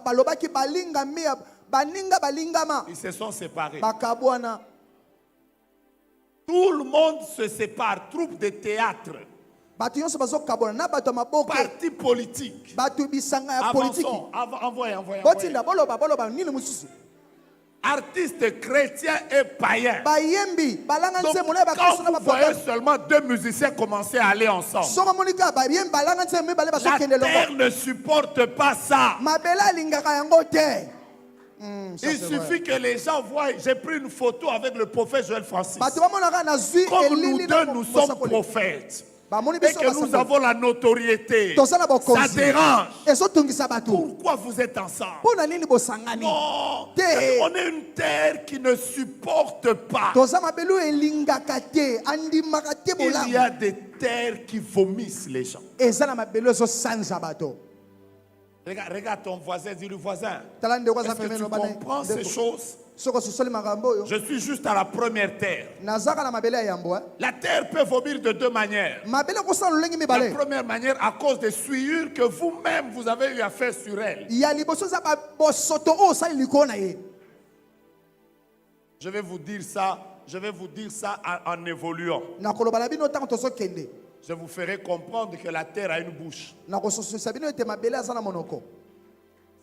[SPEAKER 2] balobaki balingami baninga balingama
[SPEAKER 1] ils se sont séparés.
[SPEAKER 2] bakabwana.
[SPEAKER 1] Tout le monde se sépare. Troupe de théâtre,
[SPEAKER 2] bato nyonso bazokabwana na bato ya maboke
[SPEAKER 1] parti politique.
[SPEAKER 2] bato bisanga ya politiki.
[SPEAKER 1] Avançons, envoyez.
[SPEAKER 2] botinda boloba nini mosusu.
[SPEAKER 1] Artistes chrétiens et païens.
[SPEAKER 2] bayembi balanga
[SPEAKER 1] Donc,
[SPEAKER 2] nzembo na
[SPEAKER 1] quand
[SPEAKER 2] bakristo na
[SPEAKER 1] vous voyez
[SPEAKER 2] bapagani.
[SPEAKER 1] seulement 2 musiciens commencer à aller ensemble,
[SPEAKER 2] soko monika bayembi balanga nzembo mibale
[SPEAKER 1] la
[SPEAKER 2] bazokende
[SPEAKER 1] terre
[SPEAKER 2] longo
[SPEAKER 1] ne supporte pas ça.
[SPEAKER 2] mabele alingaka yango te. Ça,
[SPEAKER 1] Il
[SPEAKER 2] c'est
[SPEAKER 1] suffit
[SPEAKER 2] vrai.
[SPEAKER 1] que les gens voient. J'ai pris une photo avec le prophète Joël Francis.
[SPEAKER 2] bato bamonaka nazwi
[SPEAKER 1] Comme nous
[SPEAKER 2] elili
[SPEAKER 1] deux,
[SPEAKER 2] na
[SPEAKER 1] nous sommes
[SPEAKER 2] mosakoli.
[SPEAKER 1] prophètes.
[SPEAKER 2] bamoni
[SPEAKER 1] Et
[SPEAKER 2] biso
[SPEAKER 1] que nous
[SPEAKER 2] basakoli.
[SPEAKER 1] avons la notoriété.
[SPEAKER 2] toza na
[SPEAKER 1] Ça
[SPEAKER 2] bokonzi
[SPEAKER 1] dérange.
[SPEAKER 2] ezotungisa bato.
[SPEAKER 1] Pourquoi vous êtes ensemble?
[SPEAKER 2] mpo na nini bosangani?
[SPEAKER 1] Non.
[SPEAKER 2] Te.
[SPEAKER 1] On est une terre qui ne supporte pas.
[SPEAKER 2] toza mabele oyo elingaka te andimaka te
[SPEAKER 1] Il y
[SPEAKER 2] bolamu.
[SPEAKER 1] a des terres qui vomissent les gens.
[SPEAKER 2] eza na mabele oyo ezosanza bato.
[SPEAKER 1] Regarde ton voisin, dis-lui voisin.
[SPEAKER 2] tala ndeko aza
[SPEAKER 1] Est-ce que
[SPEAKER 2] pembeni
[SPEAKER 1] tu
[SPEAKER 2] lobana
[SPEAKER 1] comprends ces choses?
[SPEAKER 2] soko sosoli makambo oyo
[SPEAKER 1] Je suis juste à la première terre.
[SPEAKER 2] nazaka na mabele ya yambo.
[SPEAKER 1] La terre peut vomir de 2 manières.
[SPEAKER 2] mabele akosala lolenge
[SPEAKER 1] La
[SPEAKER 2] mibale.
[SPEAKER 1] première manière, à cause des souillures que vous-même vous avez eu à faire sur elle.
[SPEAKER 2] ya liboso eza bosoto oyo osali likolo na ye.
[SPEAKER 1] Je vais vous dire ça en évoluant.
[SPEAKER 2] nakoloba na bino ntango tozokende
[SPEAKER 1] Je vous ferai comprendre que la terre a une bouche.
[SPEAKER 2] nakososisa bino ete mabele aza na monoko.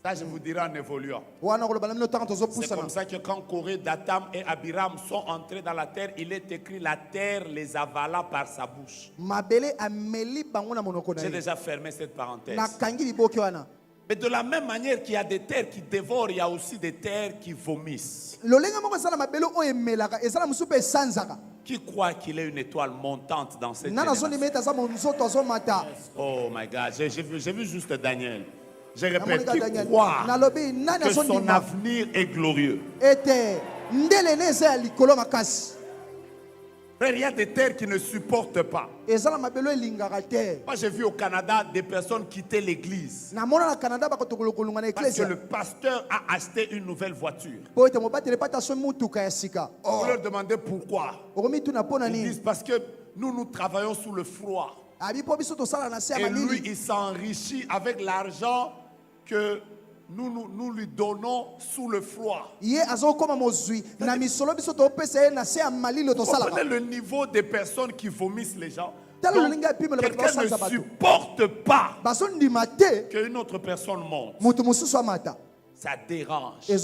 [SPEAKER 1] Ça, je vous dirai en évoluant.
[SPEAKER 2] wana nakoloba na bino ntango
[SPEAKER 1] C'est comme
[SPEAKER 2] tozopusana.
[SPEAKER 1] ça que quand Corée, Datam et Abiram sont entrés dans la terre, il est écrit la terre les avala par sa bouche.
[SPEAKER 2] mabele ameli bango na monoko na
[SPEAKER 1] J'ai
[SPEAKER 2] ye.
[SPEAKER 1] déjà fermé cette parenthèse.
[SPEAKER 2] nakangi liboke wana.
[SPEAKER 1] Mais de la même manière qu'il y a des terres qui dévorent, il y a aussi des terres qui vomissent. Qui croit qu'il est une étoile montante dans cette génération? Oh my God, j'ai vu juste Daniel. Je répète, qui croit que son avenir est glorieux? Frère, il y a des terres qui ne supportent pas. Moi, j'ai vu au Canada des personnes quitter l'église parce que le pasteur a acheté une nouvelle voiture. Vous leur demandez pourquoi. Ils disent parce que nous travaillons sous le froid. Et lui, il s'enrichit avec l'argent que nous lui donnons sous le froid. Vous comprenez le niveau des personnes qui vomissent les gens? Quelqu'un ne supporte pas qu'une autre personne monte. Ça dérange. Ça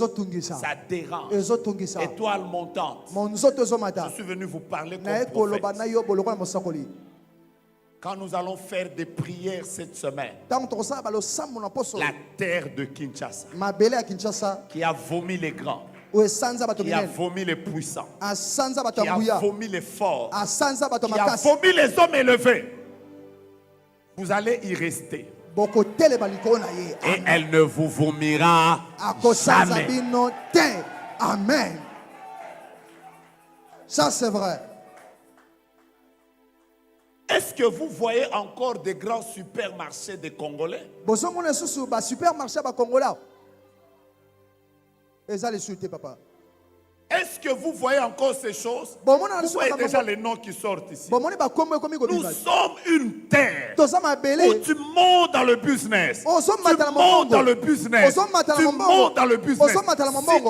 [SPEAKER 1] dérange. Étoile montante. Je suis venu vous parler comme prophète. Quand nous allons faire des prières cette semaine, la terre de Kinshasa, qui a vomi les grands, qui a vomi les puissants, qui a vomi les forts, qui a vomi les hommes élevés, vous allez y rester. Et elle ne vous vomira jamais.
[SPEAKER 2] Amen. Ça c'est vrai.
[SPEAKER 1] Est-ce que vous voyez encore des grands supermarchés des Congolais? Est-ce que vous voyez encore ces choses? Vous voyez déjà les noms qui sortent ici. Nous sommes une terre où tu montes dans le business. Tu montes dans le business. Tu montes dans le business.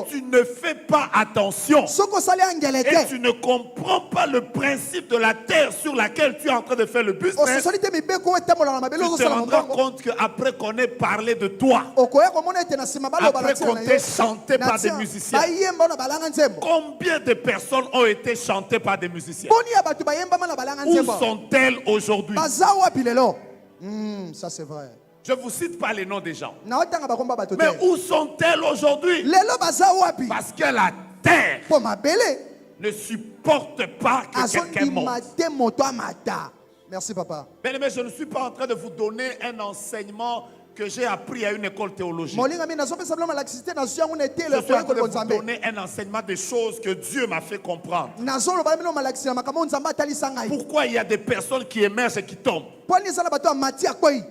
[SPEAKER 1] Si tu ne fais pas attention et tu ne comprends pas le principe de la terre sur laquelle tu es en train de faire le business, tu te rendras compte qu'après qu'on ait parlé de toi, après qu'on t'ait chanté par des musiciens, combien de personnes ont été chantées par des musiciens? Où sont-elles aujourd'hui?
[SPEAKER 2] Ça c'est vrai.
[SPEAKER 1] Je ne vous cite pas les noms des gens. Mais où sont-elles aujourd'hui? Parce que la terre ne supporte pas que quelqu'un monte.
[SPEAKER 2] Merci papa.
[SPEAKER 1] Mais je ne suis pas en train de vous donner un enseignement que j'ai appris à une école théologique. Je suis en train de vous donner un enseignement des choses que Dieu m'a fait comprendre. Pourquoi il y a des personnes qui émergent et qui tombent?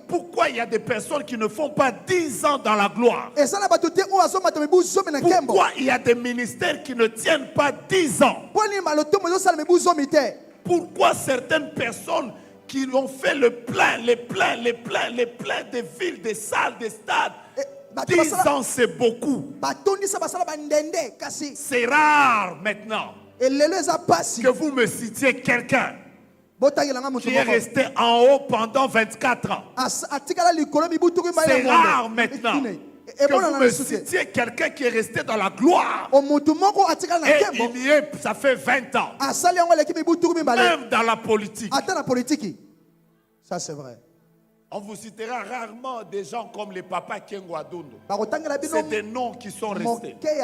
[SPEAKER 1] Pourquoi il y a des personnes qui ne font pas 10 ans dans la gloire? Pourquoi il y a des ministères qui ne tiennent pas 10 ans? Pourquoi certaines personnes qui ont fait les pleins des villes, des salles, des stades, 10 ans c'est beaucoup. C'est rare maintenant que vous me citiez quelqu'un qui est resté en haut pendant 24 ans. C'est rare maintenant que vous me citiez quelqu'un qui est resté dans la gloire. Et il y est, ça fait 20 ans. Même dans la politique.
[SPEAKER 2] Ça c'est vrai.
[SPEAKER 1] On vous citera rarement des gens comme les papas Kengo Adondo. C'est des noms qui sont restés. Mais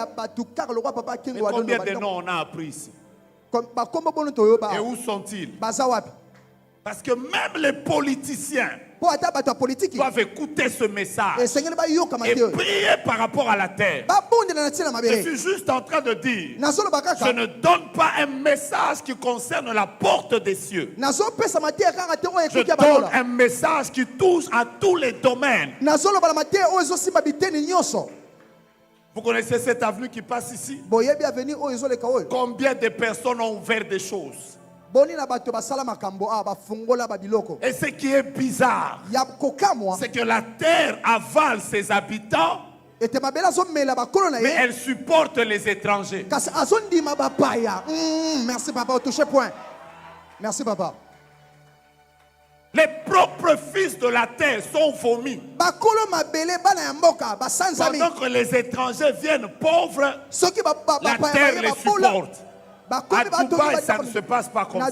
[SPEAKER 1] combien de noms on a appris ici? Et où sont-ils? Parce que même les politiciens doivent écouter ce message et prier par rapport à la terre. Je suis juste en train de dire, je ne donne pas un message qui concerne la porte des cieux. Je donne un message qui touche à tous les domaines. Vous connaissez cette avenue qui passe ici? Combien de personnes ont ouvert des choses? Et ce qui est bizarre, c'est que la terre avale ses habitants, mais elle supporte les étrangers.
[SPEAKER 2] Merci papa, touché point. Merci papa.
[SPEAKER 1] Les propres fils de la terre sont vomis. Pendant que les étrangers viennent pauvres, la terre les supporte. À Dubaï, ça ne se passe pas comme ça.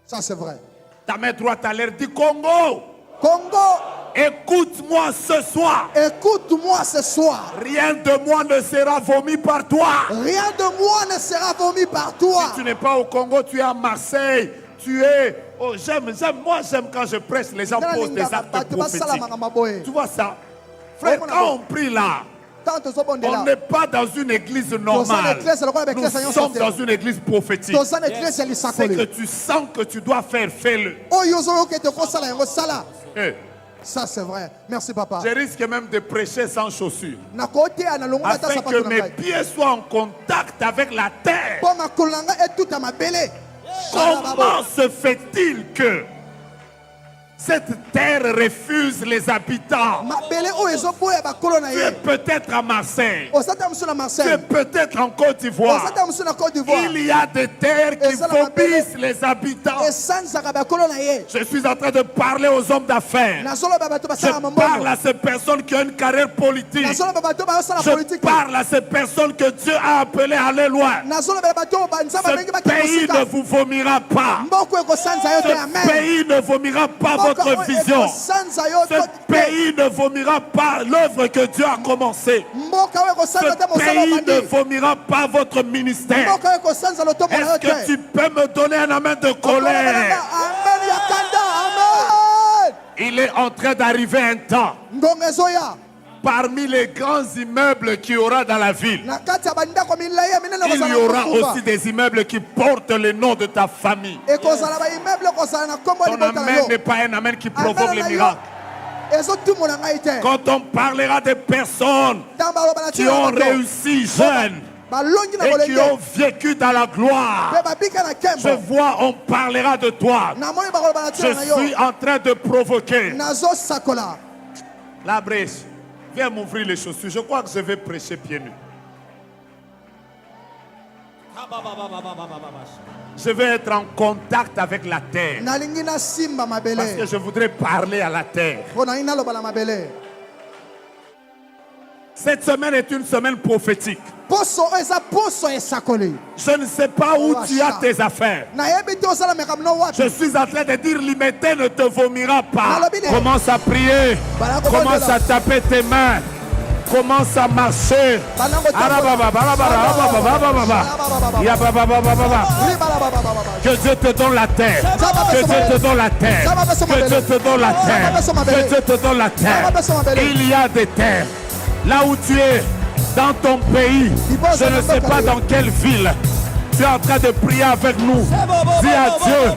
[SPEAKER 2] Ça c'est vrai.
[SPEAKER 1] Ta main droite à l'air dit Congo.
[SPEAKER 2] Congo.
[SPEAKER 1] Écoute-moi ce soir.
[SPEAKER 2] Écoute-moi ce soir.
[SPEAKER 1] Rien de moi ne sera vomi par toi.
[SPEAKER 2] Rien de moi ne sera vomi par toi.
[SPEAKER 1] Si tu n'es pas au Congo, tu es à Marseille. Tu es... Oh, j'aime quand je prêche, les gens posent des actes prophétiques. Tu vois ça? Frère, quand on prie là, on n'est pas dans une église normale. Nous sommes dans une église prophétique. C'est que tu sens que tu dois faire, fais-le.
[SPEAKER 2] Ça c'est vrai. Merci papa.
[SPEAKER 1] Je risque même de prêcher sans chaussures. Afin que mes pieds soient en contact avec la terre. Comment se fait-il que cette terre refuse les habitants? Tu es peut-être à Marseille. Tu es peut-être en Côte d'Ivoire. Il y a des terres qui vomissent les habitants. Je suis en train de parler aux hommes d'affaires. Je parle à ces personnes qui ont une carrière politique. Je parle à ces personnes que Dieu a appelées à aller loin. Ce pays ne vous vomira pas. Ce pays ne vomira pas votre vision. Ce pays ne vomira pas l'œuvre que Dieu a commencée. Ce pays ne vomira pas votre ministère. Est-ce que tu peux me donner un amen de colère? Il est en train d'arriver un temps. Parmi les grands immeubles qu'il y aura dans la ville, il y aura aussi des immeubles qui portent le nom de ta famille. Ton amen n'est pas un amen qui provoque les miracles. Quand on parlera des personnes qui ont réussi jeunes et qui ont vécu dans la gloire, je vois, on parlera de toi. Je suis en train de provoquer la brèche. Viens m'ouvrir les chaussures. Je crois que je vais prêcher pieds nus. Je vais être en contact avec la terre. Parce que je voudrais parler à la terre. Cette semaine est une semaine prophétique. Je ne sais pas où tu as tes affaires. Je suis en train de dire, l'immédiat ne te vomira pas. Commence à prier. Commence à taper tes mains. Commence à marcher. Que Dieu te donne la terre. Que Dieu te donne la terre. Que Dieu te donne la terre. Que Dieu te donne la terre. Il y a des terres. Là où tu es, dans ton pays, je ne sais pas dans quelle ville, tu es en train de prier avec nous. Dis à Dieu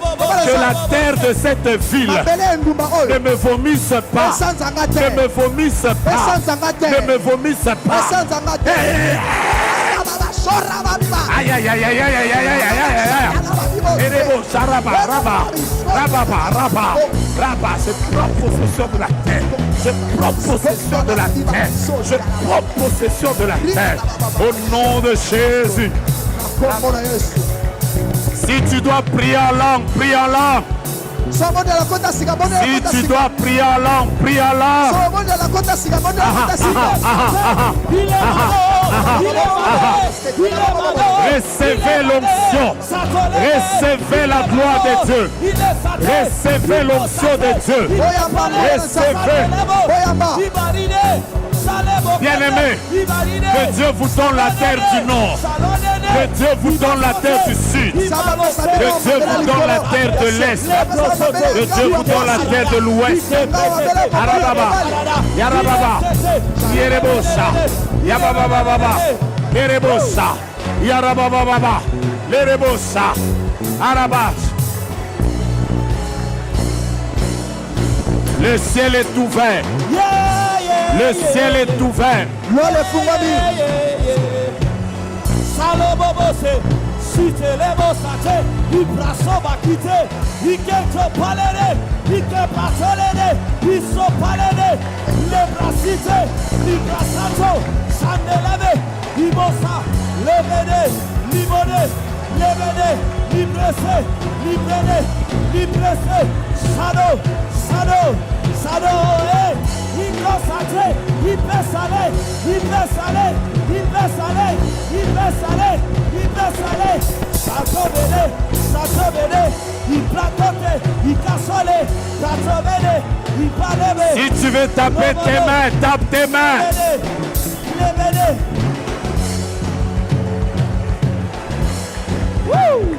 [SPEAKER 1] que la terre de cette ville ne me vomisse pas. Ne me vomisse pas. Ne me vomisse pas. Aïe aïe aïe aïe aïe aïe aïe aïe aïe. Je prends possession de la terre. Je prends possession de la terre. Je prends possession de la terre. Au nom de Jésus. Si tu dois prier en langue, prie en langue. Si tu dois prier en langue, prie en langue. Recevez l'onction. Recevez la gloire de Dieu. Recevez l'onction de Dieu. Recevez. Bien-aimés, que Dieu vous donne la terre du nord. Que Dieu vous donne la terre du sud. Que Dieu vous donne la terre de l'est. Que Dieu vous donne la terre de l'ouest. Arababa, Yarababa, Yerebosa, Yabababa, Yerebosa, Yarababa, Lerebosa, Arabas. Le ciel est ouvert. Le ciel est ouvert. Si te lèves saté, il brasso va quitter, il quitte palais, il te passe il so palais, le bracité, il brassato, ça ne lève, il bossa, levez, limonez, levez, libressez, libressez, sado, il concentré, il baisse aller, il baisse aller, il baisse aller, il baisse aller, il baisse aller, ça te venait, il placote, Si tu veux taper tes mains, tape tes mains.
[SPEAKER 2] Woo!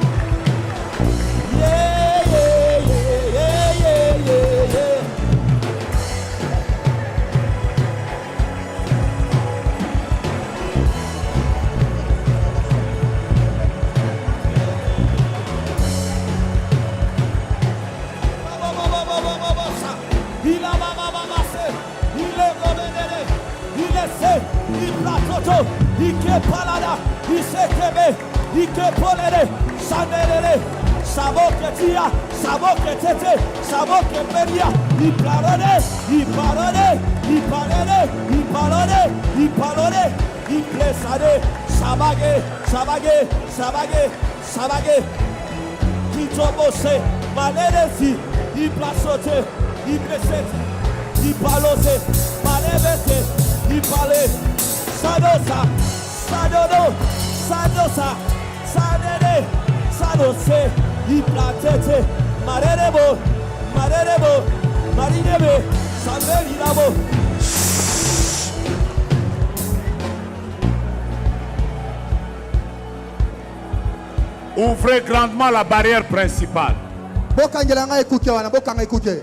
[SPEAKER 1] Ouvrez grandement la barrière principale.
[SPEAKER 2] Bokangela ikuke wana, bokanga ikuke.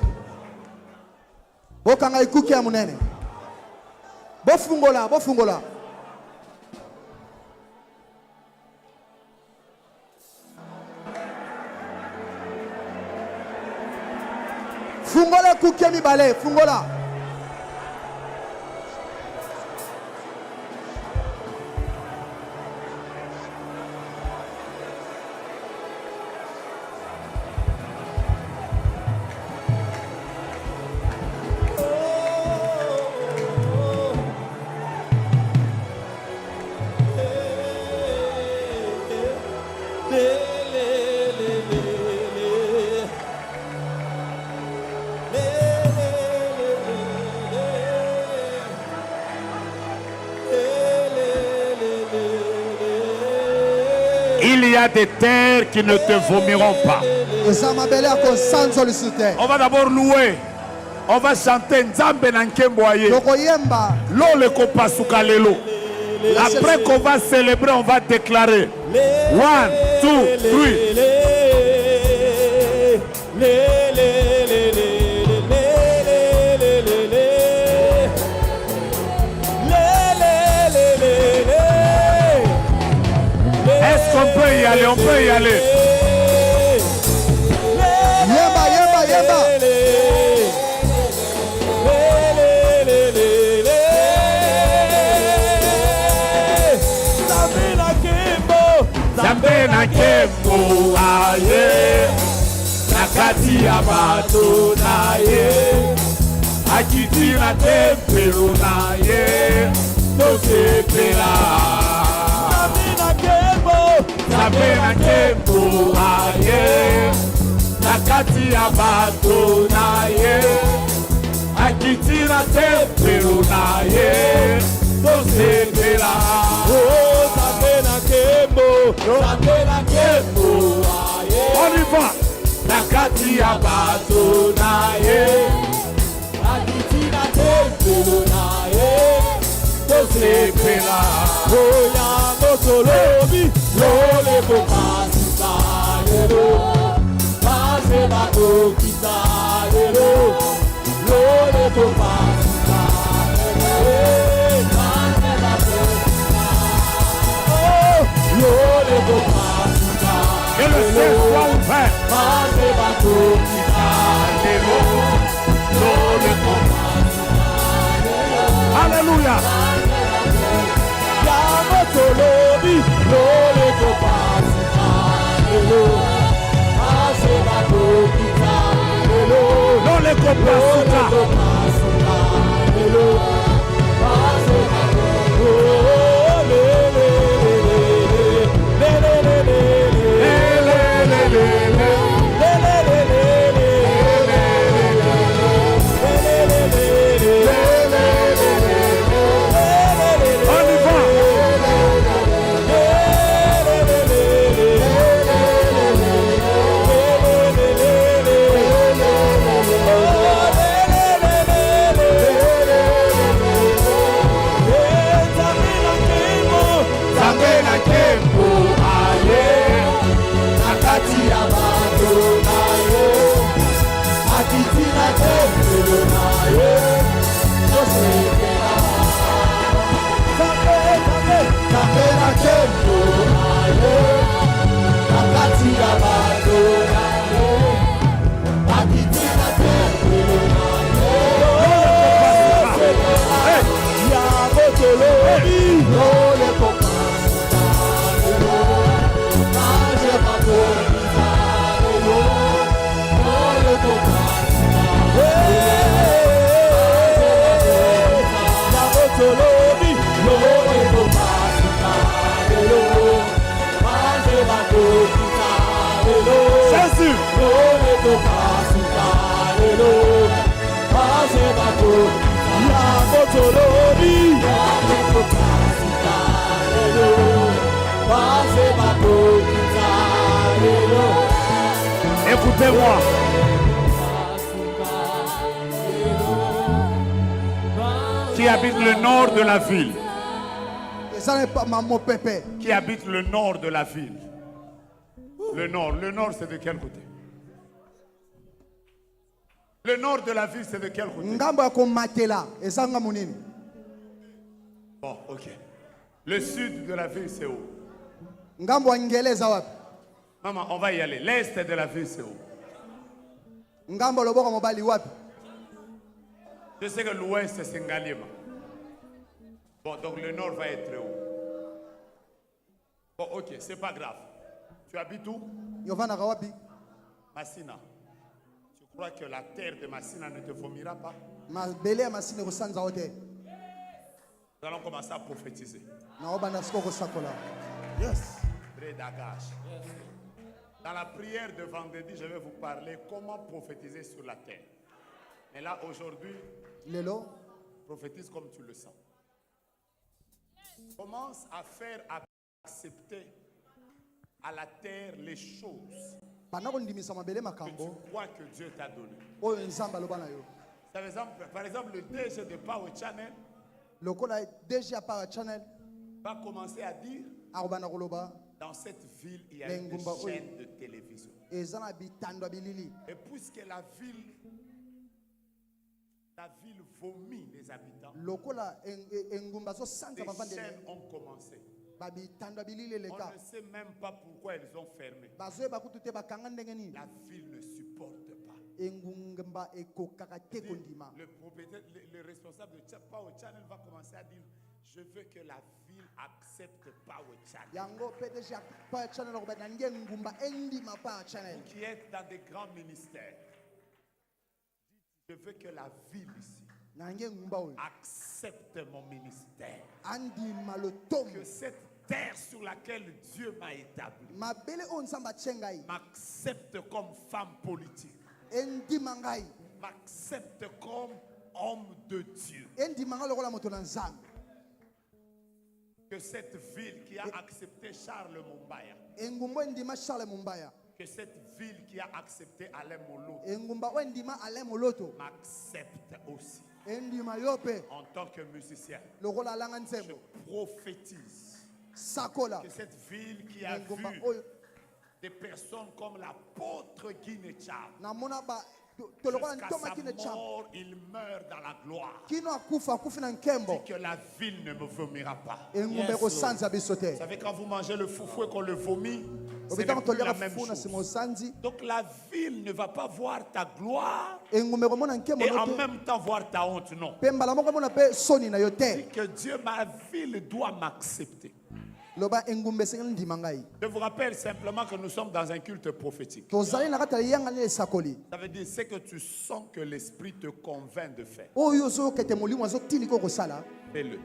[SPEAKER 2] Bokanga ikuke ya munene. Bofungola, bofungola. Fungola ikuke mibale, fungola.
[SPEAKER 1] Il y a des terres qui ne te vomiront pas. On va d'abord louer. On va chanter Nzambe na nkemboye. Lole ko pasuka lelo. Après qu'on va célébrer, on va déclarer 1, 2, 3. Est-ce qu'on peut y aller? On peut y aller.
[SPEAKER 2] Yemba, yemba, yemba.
[SPEAKER 1] Zambe na kembo aye, nakati ya bato na ye, akiti na tempelo na ye, tosepela. Zambe na kembo aye, nakati ya bato na ye, akiti na tempelo na ye, tosepela. On y va. Nakati ya bato na ye, akiti na tempelo na ye, tosepela. Oya motolobi, lole bokasika lelo, pase bato kita lelo, lole bokasika lelo, pase bato kita. Lole bokasika lelo, que le ciel soit ouvert. Pase bato kita lelo, lole bokasika lelo. Alléluia. Yamotolobi, lole bokasika lelo, pase bato kita lelo, lole bokasika lelo, pase bato. Écoutez-moi. Qui habite le nord de la ville? Qui habite le nord de la ville? Le nord c'est de quel côté? Le nord de la ville c'est de quel côté? Bon, ok. Le sud de la ville c'est où? Maman, on va y aller. L'est de la ville c'est où? Je sais que l'ouest c'est Ngalima. Bon, donc le nord va être où? Bon, ok, c'est pas grave. Tu habites où? Massina. Tu crois que la terre de Massina ne te vomira pas? Nous allons commencer à prophétiser.
[SPEAKER 2] Yes.
[SPEAKER 1] Dans la prière de vendredi, je vais vous parler comment prophétiser sur la terre. Mais là, aujourd'hui, prophétise comme tu le sens. Commence à faire accepter à la terre les choses que tu crois que Dieu t'a donné. Par exemple, le DG de Power Channel va commencer à dire dans cette ville, il y a une chaîne de télévision. Et puisque la ville vomit les habitants, les chaînes ont commencé. On ne sait même pas pourquoi elles ont fermé. La ville ne supporte pas. Le propriétaire, le responsable de Power Channel va commencer à dire: je veux que la ville accepte Power Channel. Qui est dans des grands ministères. Je veux que la ville ici accepte mon ministère. Que cette terre sur laquelle Dieu m'a établi m'accepte comme femme politique. M'accepte comme homme de Dieu. Que cette ville qui a accepté Charles Mumbaya, que cette ville qui a accepté Alain Moloto m'accepte aussi. En tant que musicien, je prophétise que cette ville qui a vu des personnes comme l'apôtre Guy Netchab, jusqu'à sa mort, il meurt dans la gloire. Dit que la ville ne me vomira pas. Vous savez, quand vous mangez le foufoué qu'on le vomit, c'est plus la même chose. Donc la ville ne va pas voir ta gloire et en même temps voir ta honte, non. Dit que Dieu, ma ville doit m'accepter. Je vous rappelle simplement que nous sommes dans un culte prophétique. Ça veut dire c'est que tu sens que l'esprit te convainc de faire. Fais-le.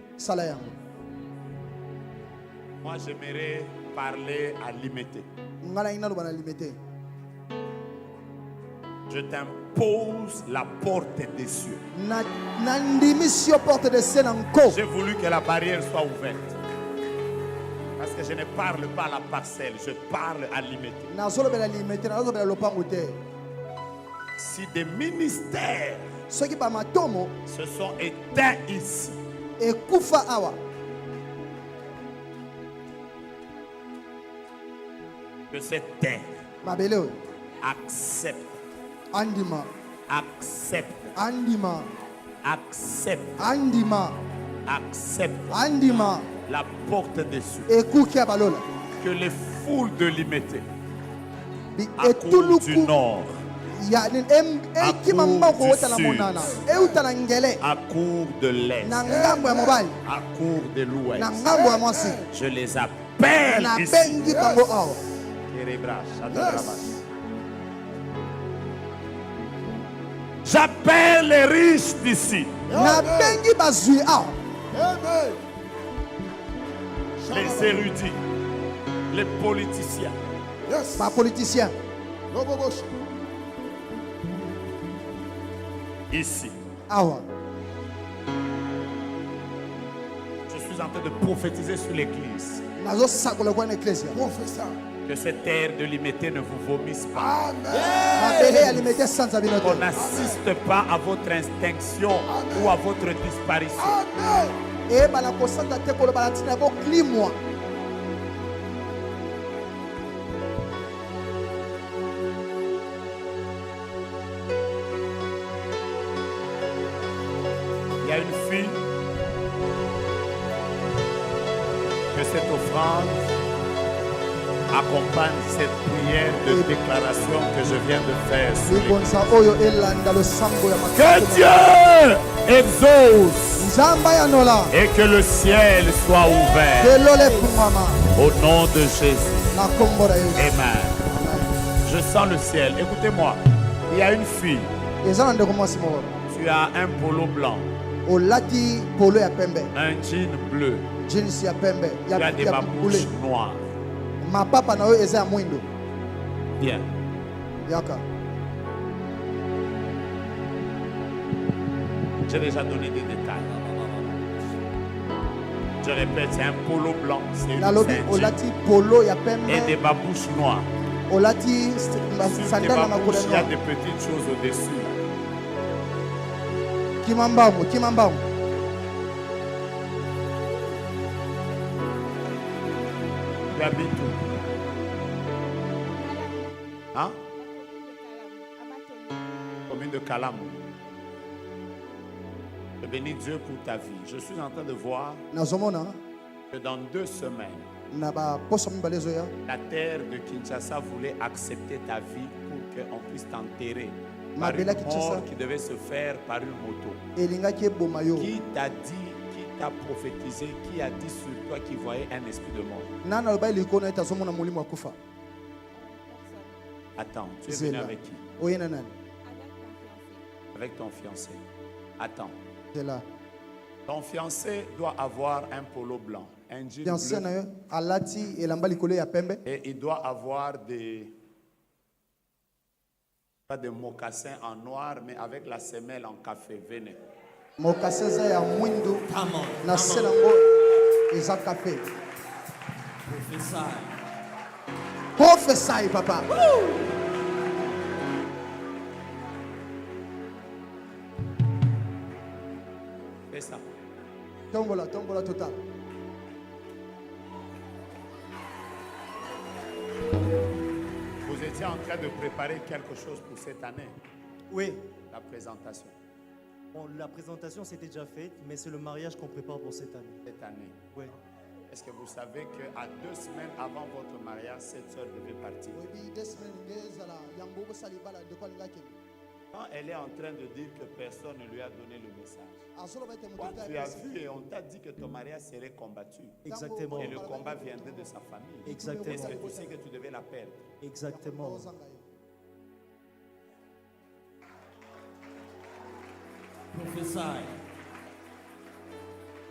[SPEAKER 1] Moi j'aimerais parler à Limité. Je t'impose la porte des cieux. J'ai voulu que la barrière soit ouverte. Parce que je ne parle pas à la parcelle, je parle à Limité. Si des ministères se sont éteints ici, que cette terre accepte, accepte la porte des cieux. Que les foules de Limité, à cause du nord,
[SPEAKER 2] ya
[SPEAKER 1] À
[SPEAKER 2] kimamba ko
[SPEAKER 1] court
[SPEAKER 2] wota
[SPEAKER 1] du
[SPEAKER 2] na
[SPEAKER 1] sud.
[SPEAKER 2] monana euta na ngele
[SPEAKER 1] à court de l'Est,
[SPEAKER 2] na ngambo ya mobali
[SPEAKER 1] à court de
[SPEAKER 2] na
[SPEAKER 1] l'Ouest.
[SPEAKER 2] ngambo ya mwasi
[SPEAKER 1] Je les appelle
[SPEAKER 2] na
[SPEAKER 1] ici.
[SPEAKER 2] bengi bango awa
[SPEAKER 1] J'appelle les riches d'ici,
[SPEAKER 2] na bengi bazwi awa
[SPEAKER 3] Amen.
[SPEAKER 1] les érudits, les politiciens.
[SPEAKER 3] Yes.
[SPEAKER 2] bapoliticien
[SPEAKER 3] Robobosh.
[SPEAKER 1] Ici,
[SPEAKER 2] awa
[SPEAKER 1] je suis en train de prophétiser sur l'église.
[SPEAKER 2] nazosakola kwa na eklesia
[SPEAKER 3] Professeur.
[SPEAKER 1] Que cette terre de limité ne vous vomisse pas.
[SPEAKER 2] mabele ya limete sanza bino
[SPEAKER 1] Qu'on
[SPEAKER 2] te
[SPEAKER 1] n'assiste pas à votre extinction ou à votre disparition.
[SPEAKER 3] Amen.
[SPEAKER 2] eyebana kosanda te koloba na ntina boklimwa
[SPEAKER 1] Il y a une fille que cette offrande accompagne cette prière de déclaration que je viens de faire. sur l'église.
[SPEAKER 2] libonza oyo elanda losambo ya
[SPEAKER 1] Que
[SPEAKER 2] makasi
[SPEAKER 1] Dieu exauce
[SPEAKER 2] nzamba ya nola
[SPEAKER 1] et que le ciel soit ouvert
[SPEAKER 2] kelolo efungwama
[SPEAKER 1] au nom de Jésus.
[SPEAKER 2] na kombo na yesu
[SPEAKER 1] Amen. Je sens le ciel. Écoutez-moi. Il y a une fille.
[SPEAKER 2] eza na ndeko mwasi moko
[SPEAKER 1] Tu as un polo blanc,
[SPEAKER 2] olati polo ya pembe
[SPEAKER 1] un jean bleu.
[SPEAKER 2] jeans ya pembe
[SPEAKER 1] Tu as des
[SPEAKER 2] ya
[SPEAKER 1] babouches
[SPEAKER 2] bule
[SPEAKER 1] noires.
[SPEAKER 2] mapapa na oyo eza ya mwindo
[SPEAKER 1] Bien.
[SPEAKER 2] yaka
[SPEAKER 1] J'ai déjà donné des détails. Je répète, c'est un polo blanc, c'est une
[SPEAKER 2] nalobi
[SPEAKER 1] ceinture
[SPEAKER 2] olati polo ya
[SPEAKER 1] et des
[SPEAKER 2] pembe
[SPEAKER 1] babouches noires.
[SPEAKER 2] olati
[SPEAKER 1] Sur tes
[SPEAKER 2] sandale na makolo
[SPEAKER 1] babouches, il y a
[SPEAKER 2] noir
[SPEAKER 1] des petites choses au-dessus.
[SPEAKER 2] kimambangu kimambangu
[SPEAKER 1] Tu habites où? Hein? Commune de Calam. Je bénis Dieu pour ta vie. Je suis en train de voir
[SPEAKER 2] nazomona
[SPEAKER 1] que dans 2 semaines,
[SPEAKER 2] na baposo mibale ezoya
[SPEAKER 1] la terre de Kinshasa voulait accepter ta vie pour qu'on puisse t'enterrer par une
[SPEAKER 2] Mabela Kinshasa.
[SPEAKER 1] mort qui devait se faire par une moto.
[SPEAKER 2] elingaki eboma yo
[SPEAKER 1] Qui t'a dit, qui t'a prophétisé, qui a dit sur toi qu'il voyait un esprit de mort?
[SPEAKER 2] nani aloba elikono ete azomona molimo akufa
[SPEAKER 1] Attends, tu es venu
[SPEAKER 2] zela
[SPEAKER 1] avec qui?
[SPEAKER 2] oyena nani
[SPEAKER 1] Avec ton fiancé. Attends,
[SPEAKER 2] zela
[SPEAKER 1] ton fiancé doit avoir un polo blanc, un jean
[SPEAKER 2] fiancé
[SPEAKER 1] bleu,
[SPEAKER 2] na yo alati elamba likolo ya pembe
[SPEAKER 1] et il doit avoir pas de mocassins en noir, mais avec la semelle en café. Venez.
[SPEAKER 2] mokasi eza ya mwindu na se nango eza kafe profesai papa
[SPEAKER 1] Fais ça.
[SPEAKER 2] tombola tombola total
[SPEAKER 1] Vous étiez en train de préparer quelque chose pour cette année,
[SPEAKER 4] Oui,
[SPEAKER 1] la présentation.
[SPEAKER 4] bon, la présentation s'était déjà faite, mais c'est le mariage qu'on prépare pour cette année.
[SPEAKER 1] Cette année.
[SPEAKER 4] Oui.
[SPEAKER 1] Est-ce que vous savez qu'à 2 semaines avant votre mariage, cette soeur devait partir?
[SPEAKER 2] oyebi desemaine nde ezala yango bosala libala ndeko alingaki
[SPEAKER 1] Quand elle est en train de dire que personne ne lui a donné le message,
[SPEAKER 2] azoloba ete
[SPEAKER 1] toi,
[SPEAKER 2] moto
[SPEAKER 1] tu as vu et on t'a dit que ton mariage serait combattu.
[SPEAKER 4] Exactement.
[SPEAKER 1] Et le combat viendrait de sa famille.
[SPEAKER 4] Exactement.
[SPEAKER 1] Est-ce que tu sais que tu devais la perdre?
[SPEAKER 4] Exactement.
[SPEAKER 2] ozanga yo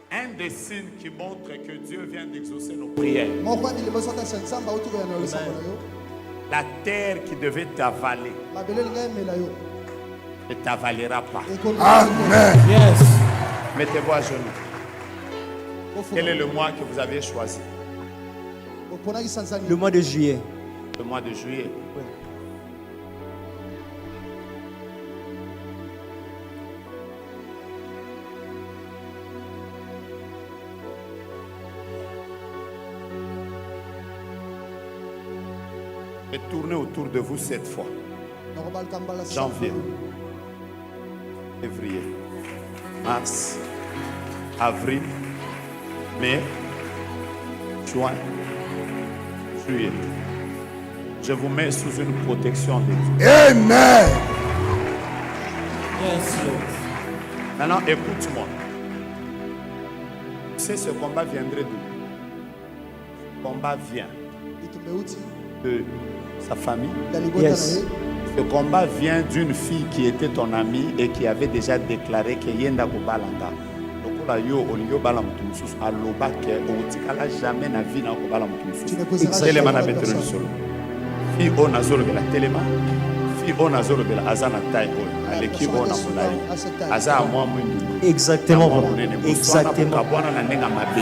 [SPEAKER 1] Un des signes qui montre que Dieu vient d'exaucer nos prières.
[SPEAKER 2] moko ya bilembo ezotangisa nzambe auti koya na losambo na yo
[SPEAKER 1] La terre qui devait t'avaler
[SPEAKER 2] mabele elinga emela yo
[SPEAKER 1] ne t'avalera pas.
[SPEAKER 3] Amen.
[SPEAKER 1] Mettez-vous à genoux. Quel est le mois que vous avez choisi?
[SPEAKER 2] oponakisa nzangi
[SPEAKER 4] Le mois de juillet.
[SPEAKER 1] Le mois de juillet.
[SPEAKER 4] Oui.
[SPEAKER 1] Et tournez autour de vous 7 fois.
[SPEAKER 2] nakobaluka mbala
[SPEAKER 1] Janvier, février, mars, avril, mai, juin, juillet, Je vous mets sous une protection de Dieu.
[SPEAKER 3] Amen.
[SPEAKER 5] Yes, Lord.
[SPEAKER 1] Maintenant, écoute-moi. Tu sais, ce combat viendrait d'où? Ce combat vient de sa famille.
[SPEAKER 5] Yes.
[SPEAKER 1] Ce combat vient d'une fille qui était ton amie et qui avait déjà déclaré que Yenda Kobalanga. Donc, yo olio bala mutumsus aloba ke otikala jamais na vie na kobala mutumsus. Telema na betro solo. Fi ona zolo bela telema. Fi ona zolo bela azana tai o. Aleki ona kolai. Aza moi mwindu.
[SPEAKER 4] Exactement, papa. Exactement.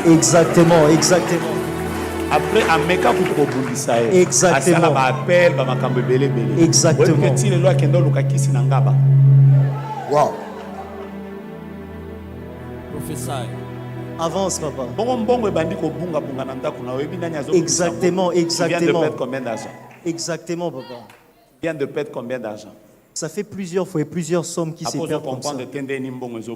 [SPEAKER 4] Exactement, exactement.
[SPEAKER 1] Après, Ameka pour probundisa.
[SPEAKER 4] Exactement.
[SPEAKER 1] Asala appel ba makambe bele bele.
[SPEAKER 4] Exactement.
[SPEAKER 1] Que ti le loi kendo lukakisi na ngaba.
[SPEAKER 3] Wow.
[SPEAKER 5] Prophesy.
[SPEAKER 4] Avance, papa.
[SPEAKER 1] Tu
[SPEAKER 4] Exactement,
[SPEAKER 1] viens de
[SPEAKER 4] exactement.
[SPEAKER 1] perdre combien d'argent?
[SPEAKER 4] Exactement, papa.
[SPEAKER 1] Tu viens de perdre combien d'argent?
[SPEAKER 4] Ça fait plusieurs fois et plusieurs sommes qui se perdent comme ça.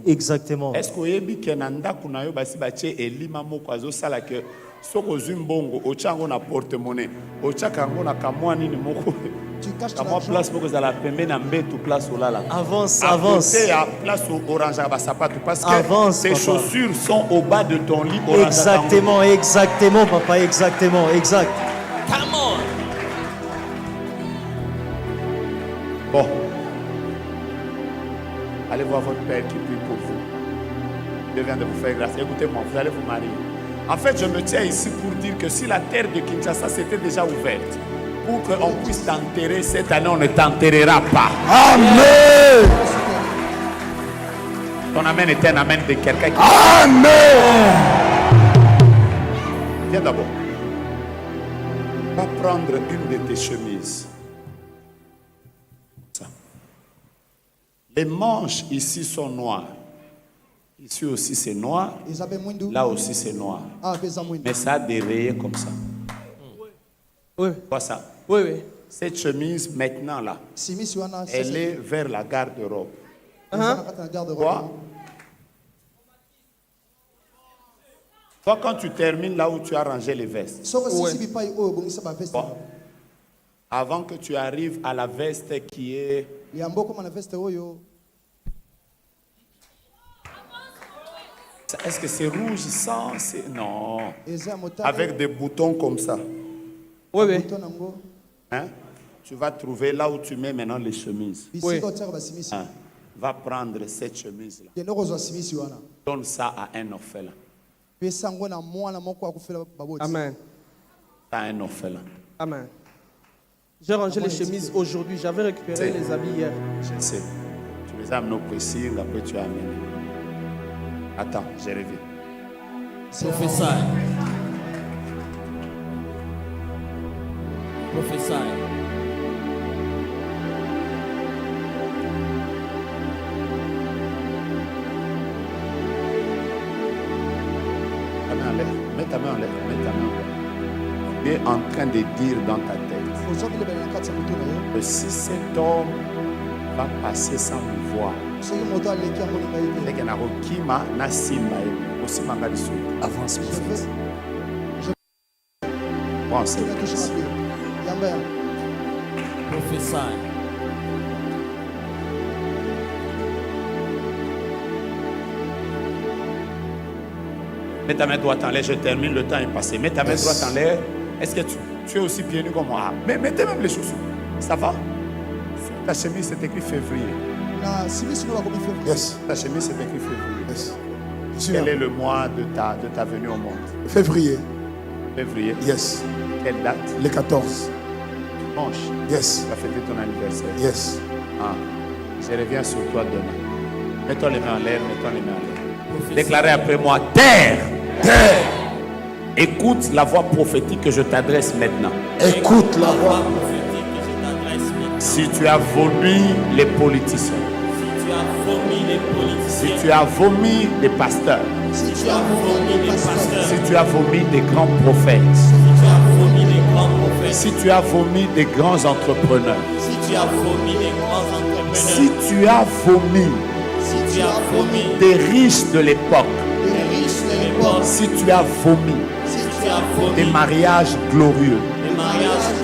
[SPEAKER 4] Exactement.
[SPEAKER 1] Est-ce que yebi kenanda kuna yo basi bache elima moko azosala ke soko zimbongo ochango na porte-monnaie ochaka ngo na kamwa nini moko
[SPEAKER 2] Tu caches
[SPEAKER 1] kamwa place moko za la pembe na mbetu place olala
[SPEAKER 4] Avance,
[SPEAKER 1] à
[SPEAKER 4] avance.
[SPEAKER 1] côté à place orange à sapato parce que
[SPEAKER 4] Avance,
[SPEAKER 1] tes
[SPEAKER 4] papa.
[SPEAKER 1] chaussures sont au bas de ton lit orange.
[SPEAKER 4] Exactement, exactement, papa, exactement, exact.
[SPEAKER 5] Come on.
[SPEAKER 1] Bon. Allez voir votre père qui prie pour vous. Dieu vient de vous faire grâce. Écoutez-moi, vous allez vous marier. En fait, je me tiens ici pour dire que si la terre de Kinshasa s'était déjà ouverte, pour qu'on puisse t'enterrer cette année, on ne t'enterrera pas.
[SPEAKER 3] Amen.
[SPEAKER 1] Ton amen est un amen de quelqu'un qui...
[SPEAKER 3] Amen.
[SPEAKER 1] Viens d'abord. Va prendre une de tes chemises. Ça. Les manches ici sont noires. Ici aussi c'est noir. Là aussi c'est noir. Mais ça a des rayés comme ça.
[SPEAKER 5] Oui.
[SPEAKER 1] Vois ça.
[SPEAKER 5] Oui, oui.
[SPEAKER 1] Cette chemise maintenant là, elle est vers la garde-robe. Quoi? Toi, quand tu termines là où tu as rangé les vestes, bon, avant que tu arrives à la veste qui est... Est-ce que c'est rouge sans? Non. Avec des boutons comme ça.
[SPEAKER 5] Oui, oui.
[SPEAKER 1] Hein? Tu vas trouver là où tu mets maintenant les chemises.
[SPEAKER 5] Oui.
[SPEAKER 1] Hein? Va prendre cette chemise-là. Donne ça à un orphelin.
[SPEAKER 5] Amen.
[SPEAKER 1] À un orphelin.
[SPEAKER 5] Amen. J'ai rangé les chemises aujourd'hui. J'avais récupéré les habits hier.
[SPEAKER 1] Je sais. Tu les as amenés au précis, après tu as amené. Attends, je reviens.
[SPEAKER 5] Prophesy. Prophesy.
[SPEAKER 1] Mets ta main en l'air. Mets ta main en l'air. Tu es en train de dire dans ta tête que si cet homme va passer sans me voir, avance, mon fils. Prends cette place.
[SPEAKER 5] Prophesy.
[SPEAKER 1] Mets ta main droite en l'air, je termine, le temps est passé. Mets ta main droite en l'air. Est-ce que tu es aussi pieds nus comme moi? Mais mettez même les chaussures. Ça va? Sur ta chemise, c'est écrit février.
[SPEAKER 3] Yes.
[SPEAKER 1] Ta chemise, c'est écrit février.
[SPEAKER 3] Yes.
[SPEAKER 1] Quel est le mois de ta venue au monde?
[SPEAKER 3] Février.
[SPEAKER 1] Février.
[SPEAKER 3] Yes.
[SPEAKER 1] Quelle date?
[SPEAKER 3] Le 14.
[SPEAKER 1] Dimanche.
[SPEAKER 3] Yes.
[SPEAKER 1] Tu vas fêter ton anniversaire.
[SPEAKER 3] Yes.
[SPEAKER 1] Ah. Je reviens sur toi demain. Mets-toi les mains en l'air, mets-toi les mains en l'air. Déclarez après moi, terre.
[SPEAKER 3] Terre.
[SPEAKER 1] Écoute la voix prophétique que je t'adresse maintenant.
[SPEAKER 3] Écoute la voix.
[SPEAKER 5] prophétique que je t'adresse maintenant.
[SPEAKER 1] Si tu as vomi les politiciens,
[SPEAKER 5] Si tu as vomi les
[SPEAKER 1] si
[SPEAKER 5] politiciens,
[SPEAKER 1] tu as vomi les pasteurs,
[SPEAKER 5] si tu as vomi les pasteurs,
[SPEAKER 1] si tu as vomi des grands prophètes,
[SPEAKER 5] si tu as vomi les grands prophètes,
[SPEAKER 1] si tu as vomi des grands entrepreneurs,
[SPEAKER 5] si tu as vomi les grands entrepreneurs,
[SPEAKER 1] si tu as vomi
[SPEAKER 5] si tu as vomi
[SPEAKER 1] des riches de l'époque,
[SPEAKER 5] les riches de l'époque,
[SPEAKER 1] si tu as vomi
[SPEAKER 5] si tu as vomi
[SPEAKER 1] des mariages glorieux,
[SPEAKER 5] les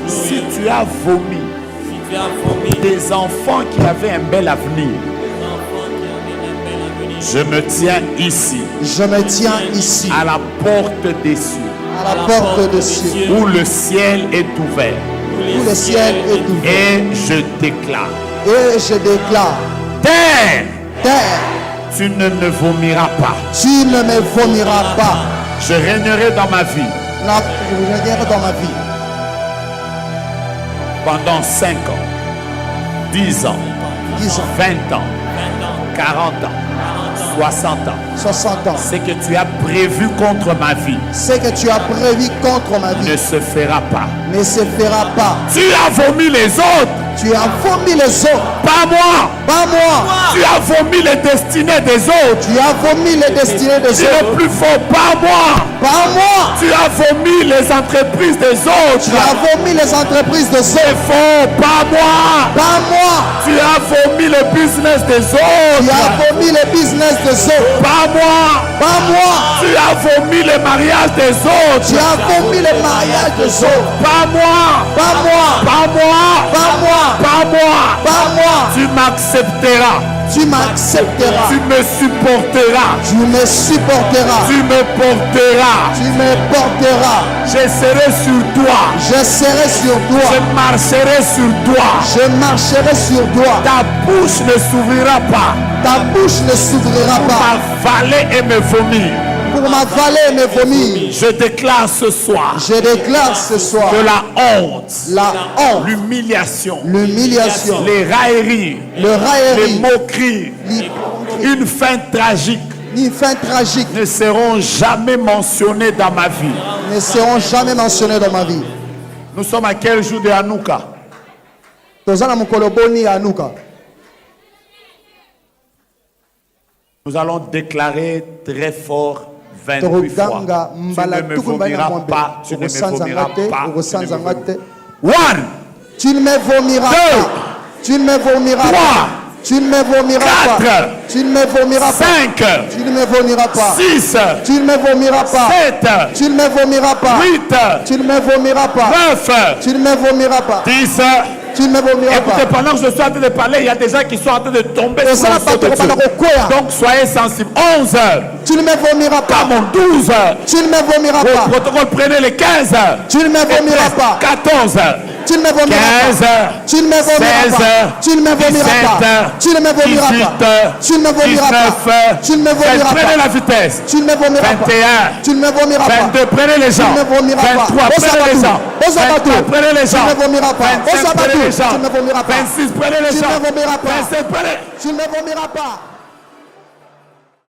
[SPEAKER 1] Si tu as vomi des enfants qui avaient un bel avenir, je me tiens ici,
[SPEAKER 2] Je me tiens ici,
[SPEAKER 1] à la porte des cieux,
[SPEAKER 2] à la porte des cieux,
[SPEAKER 1] où le ciel est ouvert.
[SPEAKER 2] où le ciel est ouvert.
[SPEAKER 1] Et je déclare,
[SPEAKER 2] Et je déclare,
[SPEAKER 1] terre,
[SPEAKER 2] terre,
[SPEAKER 1] tu ne me vomiras pas.
[SPEAKER 2] tu ne me vomiras pas.
[SPEAKER 1] Je régnerai dans ma vie
[SPEAKER 2] Non, je reviendrai dans ma vie
[SPEAKER 1] pendant 5 ans, 10 ans,
[SPEAKER 2] 10 ans,
[SPEAKER 1] 20 ans, 40 ans, 60 ans.
[SPEAKER 2] 60 ans.
[SPEAKER 1] Ce que tu as prévu contre ma vie
[SPEAKER 2] Ce que tu as prévu contre ma vie
[SPEAKER 1] ne se fera pas.
[SPEAKER 2] ne se fera pas.
[SPEAKER 1] Tu as vomi les autres,
[SPEAKER 2] Tu as vomi les autres,
[SPEAKER 1] pas moi.
[SPEAKER 2] pas moi.
[SPEAKER 1] Tu as vomi les destinées des autres.
[SPEAKER 2] Tu as vomi les destinées des
[SPEAKER 1] Tu es
[SPEAKER 2] autres,
[SPEAKER 1] plus fort, pas moi.
[SPEAKER 2] pas moi.
[SPEAKER 1] Tu as vomi les entreprises des autres.
[SPEAKER 2] Tu as vomi les entreprises des
[SPEAKER 1] C'est
[SPEAKER 2] autres,
[SPEAKER 1] faux, pas moi.
[SPEAKER 2] pas moi.
[SPEAKER 1] Tu as vomi le business des
[SPEAKER 2] Tu as
[SPEAKER 1] autres.
[SPEAKER 2] vomi les business des autres,
[SPEAKER 1] Pas moi.
[SPEAKER 2] pas moi.
[SPEAKER 1] Tu as vomi le mariage des
[SPEAKER 2] Tu
[SPEAKER 1] autres.
[SPEAKER 2] as vomi les mariages des autres,
[SPEAKER 1] Pas moi.
[SPEAKER 2] pas moi,
[SPEAKER 1] Pas moi.
[SPEAKER 2] pas moi,
[SPEAKER 1] Pas moi.
[SPEAKER 2] pas moi.
[SPEAKER 1] Tu m'accepteras.
[SPEAKER 2] Tu m'accepteras,
[SPEAKER 1] Tu me supporteras.
[SPEAKER 2] tu me supporteras,
[SPEAKER 1] Tu me porteras.
[SPEAKER 2] tu me porteras.
[SPEAKER 1] Je serai sur toi.
[SPEAKER 2] Je serai sur toi,
[SPEAKER 1] Je marcherai sur toi.
[SPEAKER 2] je marcherai sur toi.
[SPEAKER 1] Ta bouche ne s'ouvrira pas
[SPEAKER 2] Ta bouche ne s'ouvrira
[SPEAKER 1] pour
[SPEAKER 2] pas
[SPEAKER 1] m'avaler et me vomir.
[SPEAKER 2] pour m'avaler et me vomir.
[SPEAKER 1] Je déclare ce soir
[SPEAKER 2] Je déclare ce soir
[SPEAKER 1] que la honte,
[SPEAKER 2] la honte,
[SPEAKER 1] l'humiliation,
[SPEAKER 2] l'humiliation,
[SPEAKER 1] les railleries,
[SPEAKER 2] le
[SPEAKER 1] les
[SPEAKER 2] raillerie,
[SPEAKER 1] moqueries, une fin tragique
[SPEAKER 2] une fin tragique
[SPEAKER 1] ne seront jamais mentionnées dans ma vie.
[SPEAKER 2] ne seront jamais mentionnés dans ma vie.
[SPEAKER 1] Nous sommes à quel jour de Hanouka?
[SPEAKER 2] Tozana mokolo boni ya Hanuka.
[SPEAKER 1] Nous allons déclarer très fort 28 fois.
[SPEAKER 2] Toroganga
[SPEAKER 1] Tu
[SPEAKER 2] mbala
[SPEAKER 1] ne me
[SPEAKER 2] tukumbana
[SPEAKER 1] vomiras
[SPEAKER 2] mwambe.
[SPEAKER 1] pas, tu ne me
[SPEAKER 2] Okosanza
[SPEAKER 1] vomiras
[SPEAKER 2] ngate,
[SPEAKER 1] pas.
[SPEAKER 2] okosanza ngate.
[SPEAKER 1] One,
[SPEAKER 2] Tu ne me vomiras
[SPEAKER 1] Deux.
[SPEAKER 2] pas. Tu ne me vomiras
[SPEAKER 1] Trois.
[SPEAKER 2] pas. Tu ne me vomiras pas.
[SPEAKER 1] Quatre.
[SPEAKER 2] Tu ne me vomiras pas.
[SPEAKER 1] 5,
[SPEAKER 2] Tu ne me vomiras pas.
[SPEAKER 1] 6,
[SPEAKER 2] Tu ne me vomiras pas.
[SPEAKER 1] 7,
[SPEAKER 2] Tu ne me vomiras pas.
[SPEAKER 1] 8,
[SPEAKER 2] Tu ne me vomiras pas.
[SPEAKER 1] 9,
[SPEAKER 2] Tu ne me vomiras pas.
[SPEAKER 1] 10.
[SPEAKER 2] Tu ne me vomiras
[SPEAKER 1] Écoutez,
[SPEAKER 2] pas.
[SPEAKER 1] pendant que je suis en train de parler, il y a des gens qui sont en train de tomber
[SPEAKER 2] Et
[SPEAKER 1] sur
[SPEAKER 2] ça
[SPEAKER 1] le
[SPEAKER 2] n'a pas
[SPEAKER 1] feu de
[SPEAKER 2] de
[SPEAKER 1] Dieu.
[SPEAKER 2] quoi.
[SPEAKER 1] Donc soyez sensibles. 11,
[SPEAKER 2] Tu ne me vomiras pas.
[SPEAKER 1] comme 12.
[SPEAKER 2] Tu ne me vomiras
[SPEAKER 1] Au
[SPEAKER 2] pas.
[SPEAKER 1] protocole, prenez les 15.
[SPEAKER 2] Tu ne me vomiras pas.
[SPEAKER 1] 14.
[SPEAKER 2] Tu ne me vomiras
[SPEAKER 1] 15,
[SPEAKER 2] pas. Tu ne me vomiras
[SPEAKER 1] 16,
[SPEAKER 2] pas. Tu ne me vomiras
[SPEAKER 1] 17,
[SPEAKER 2] pas. Tu ne me vomiras
[SPEAKER 1] 18,
[SPEAKER 2] pas. Tu ne me vomiras
[SPEAKER 1] 19,
[SPEAKER 2] pas. Tu ne me vomiras
[SPEAKER 1] prenez
[SPEAKER 2] pas.
[SPEAKER 1] la vitesse.
[SPEAKER 2] Tu ne me vomiras pas.
[SPEAKER 1] 21,
[SPEAKER 2] Tu ne me vomiras pas.
[SPEAKER 1] 22, prenez les gens.
[SPEAKER 2] Tu ne me vomiras pas.
[SPEAKER 1] 23, prenez les gens.
[SPEAKER 2] Osabatou.
[SPEAKER 1] 24, prenez les gens.
[SPEAKER 2] Tu ne me vomiras pas.
[SPEAKER 1] 25, prenez les
[SPEAKER 2] Osabatou.
[SPEAKER 1] gens.
[SPEAKER 2] Tu ne me vomiras pas.
[SPEAKER 1] 26, prenez les
[SPEAKER 2] Tu ne
[SPEAKER 1] gens.
[SPEAKER 2] me vomiras pas.
[SPEAKER 1] 27, prenez.
[SPEAKER 2] Tu ne me vomiras pas.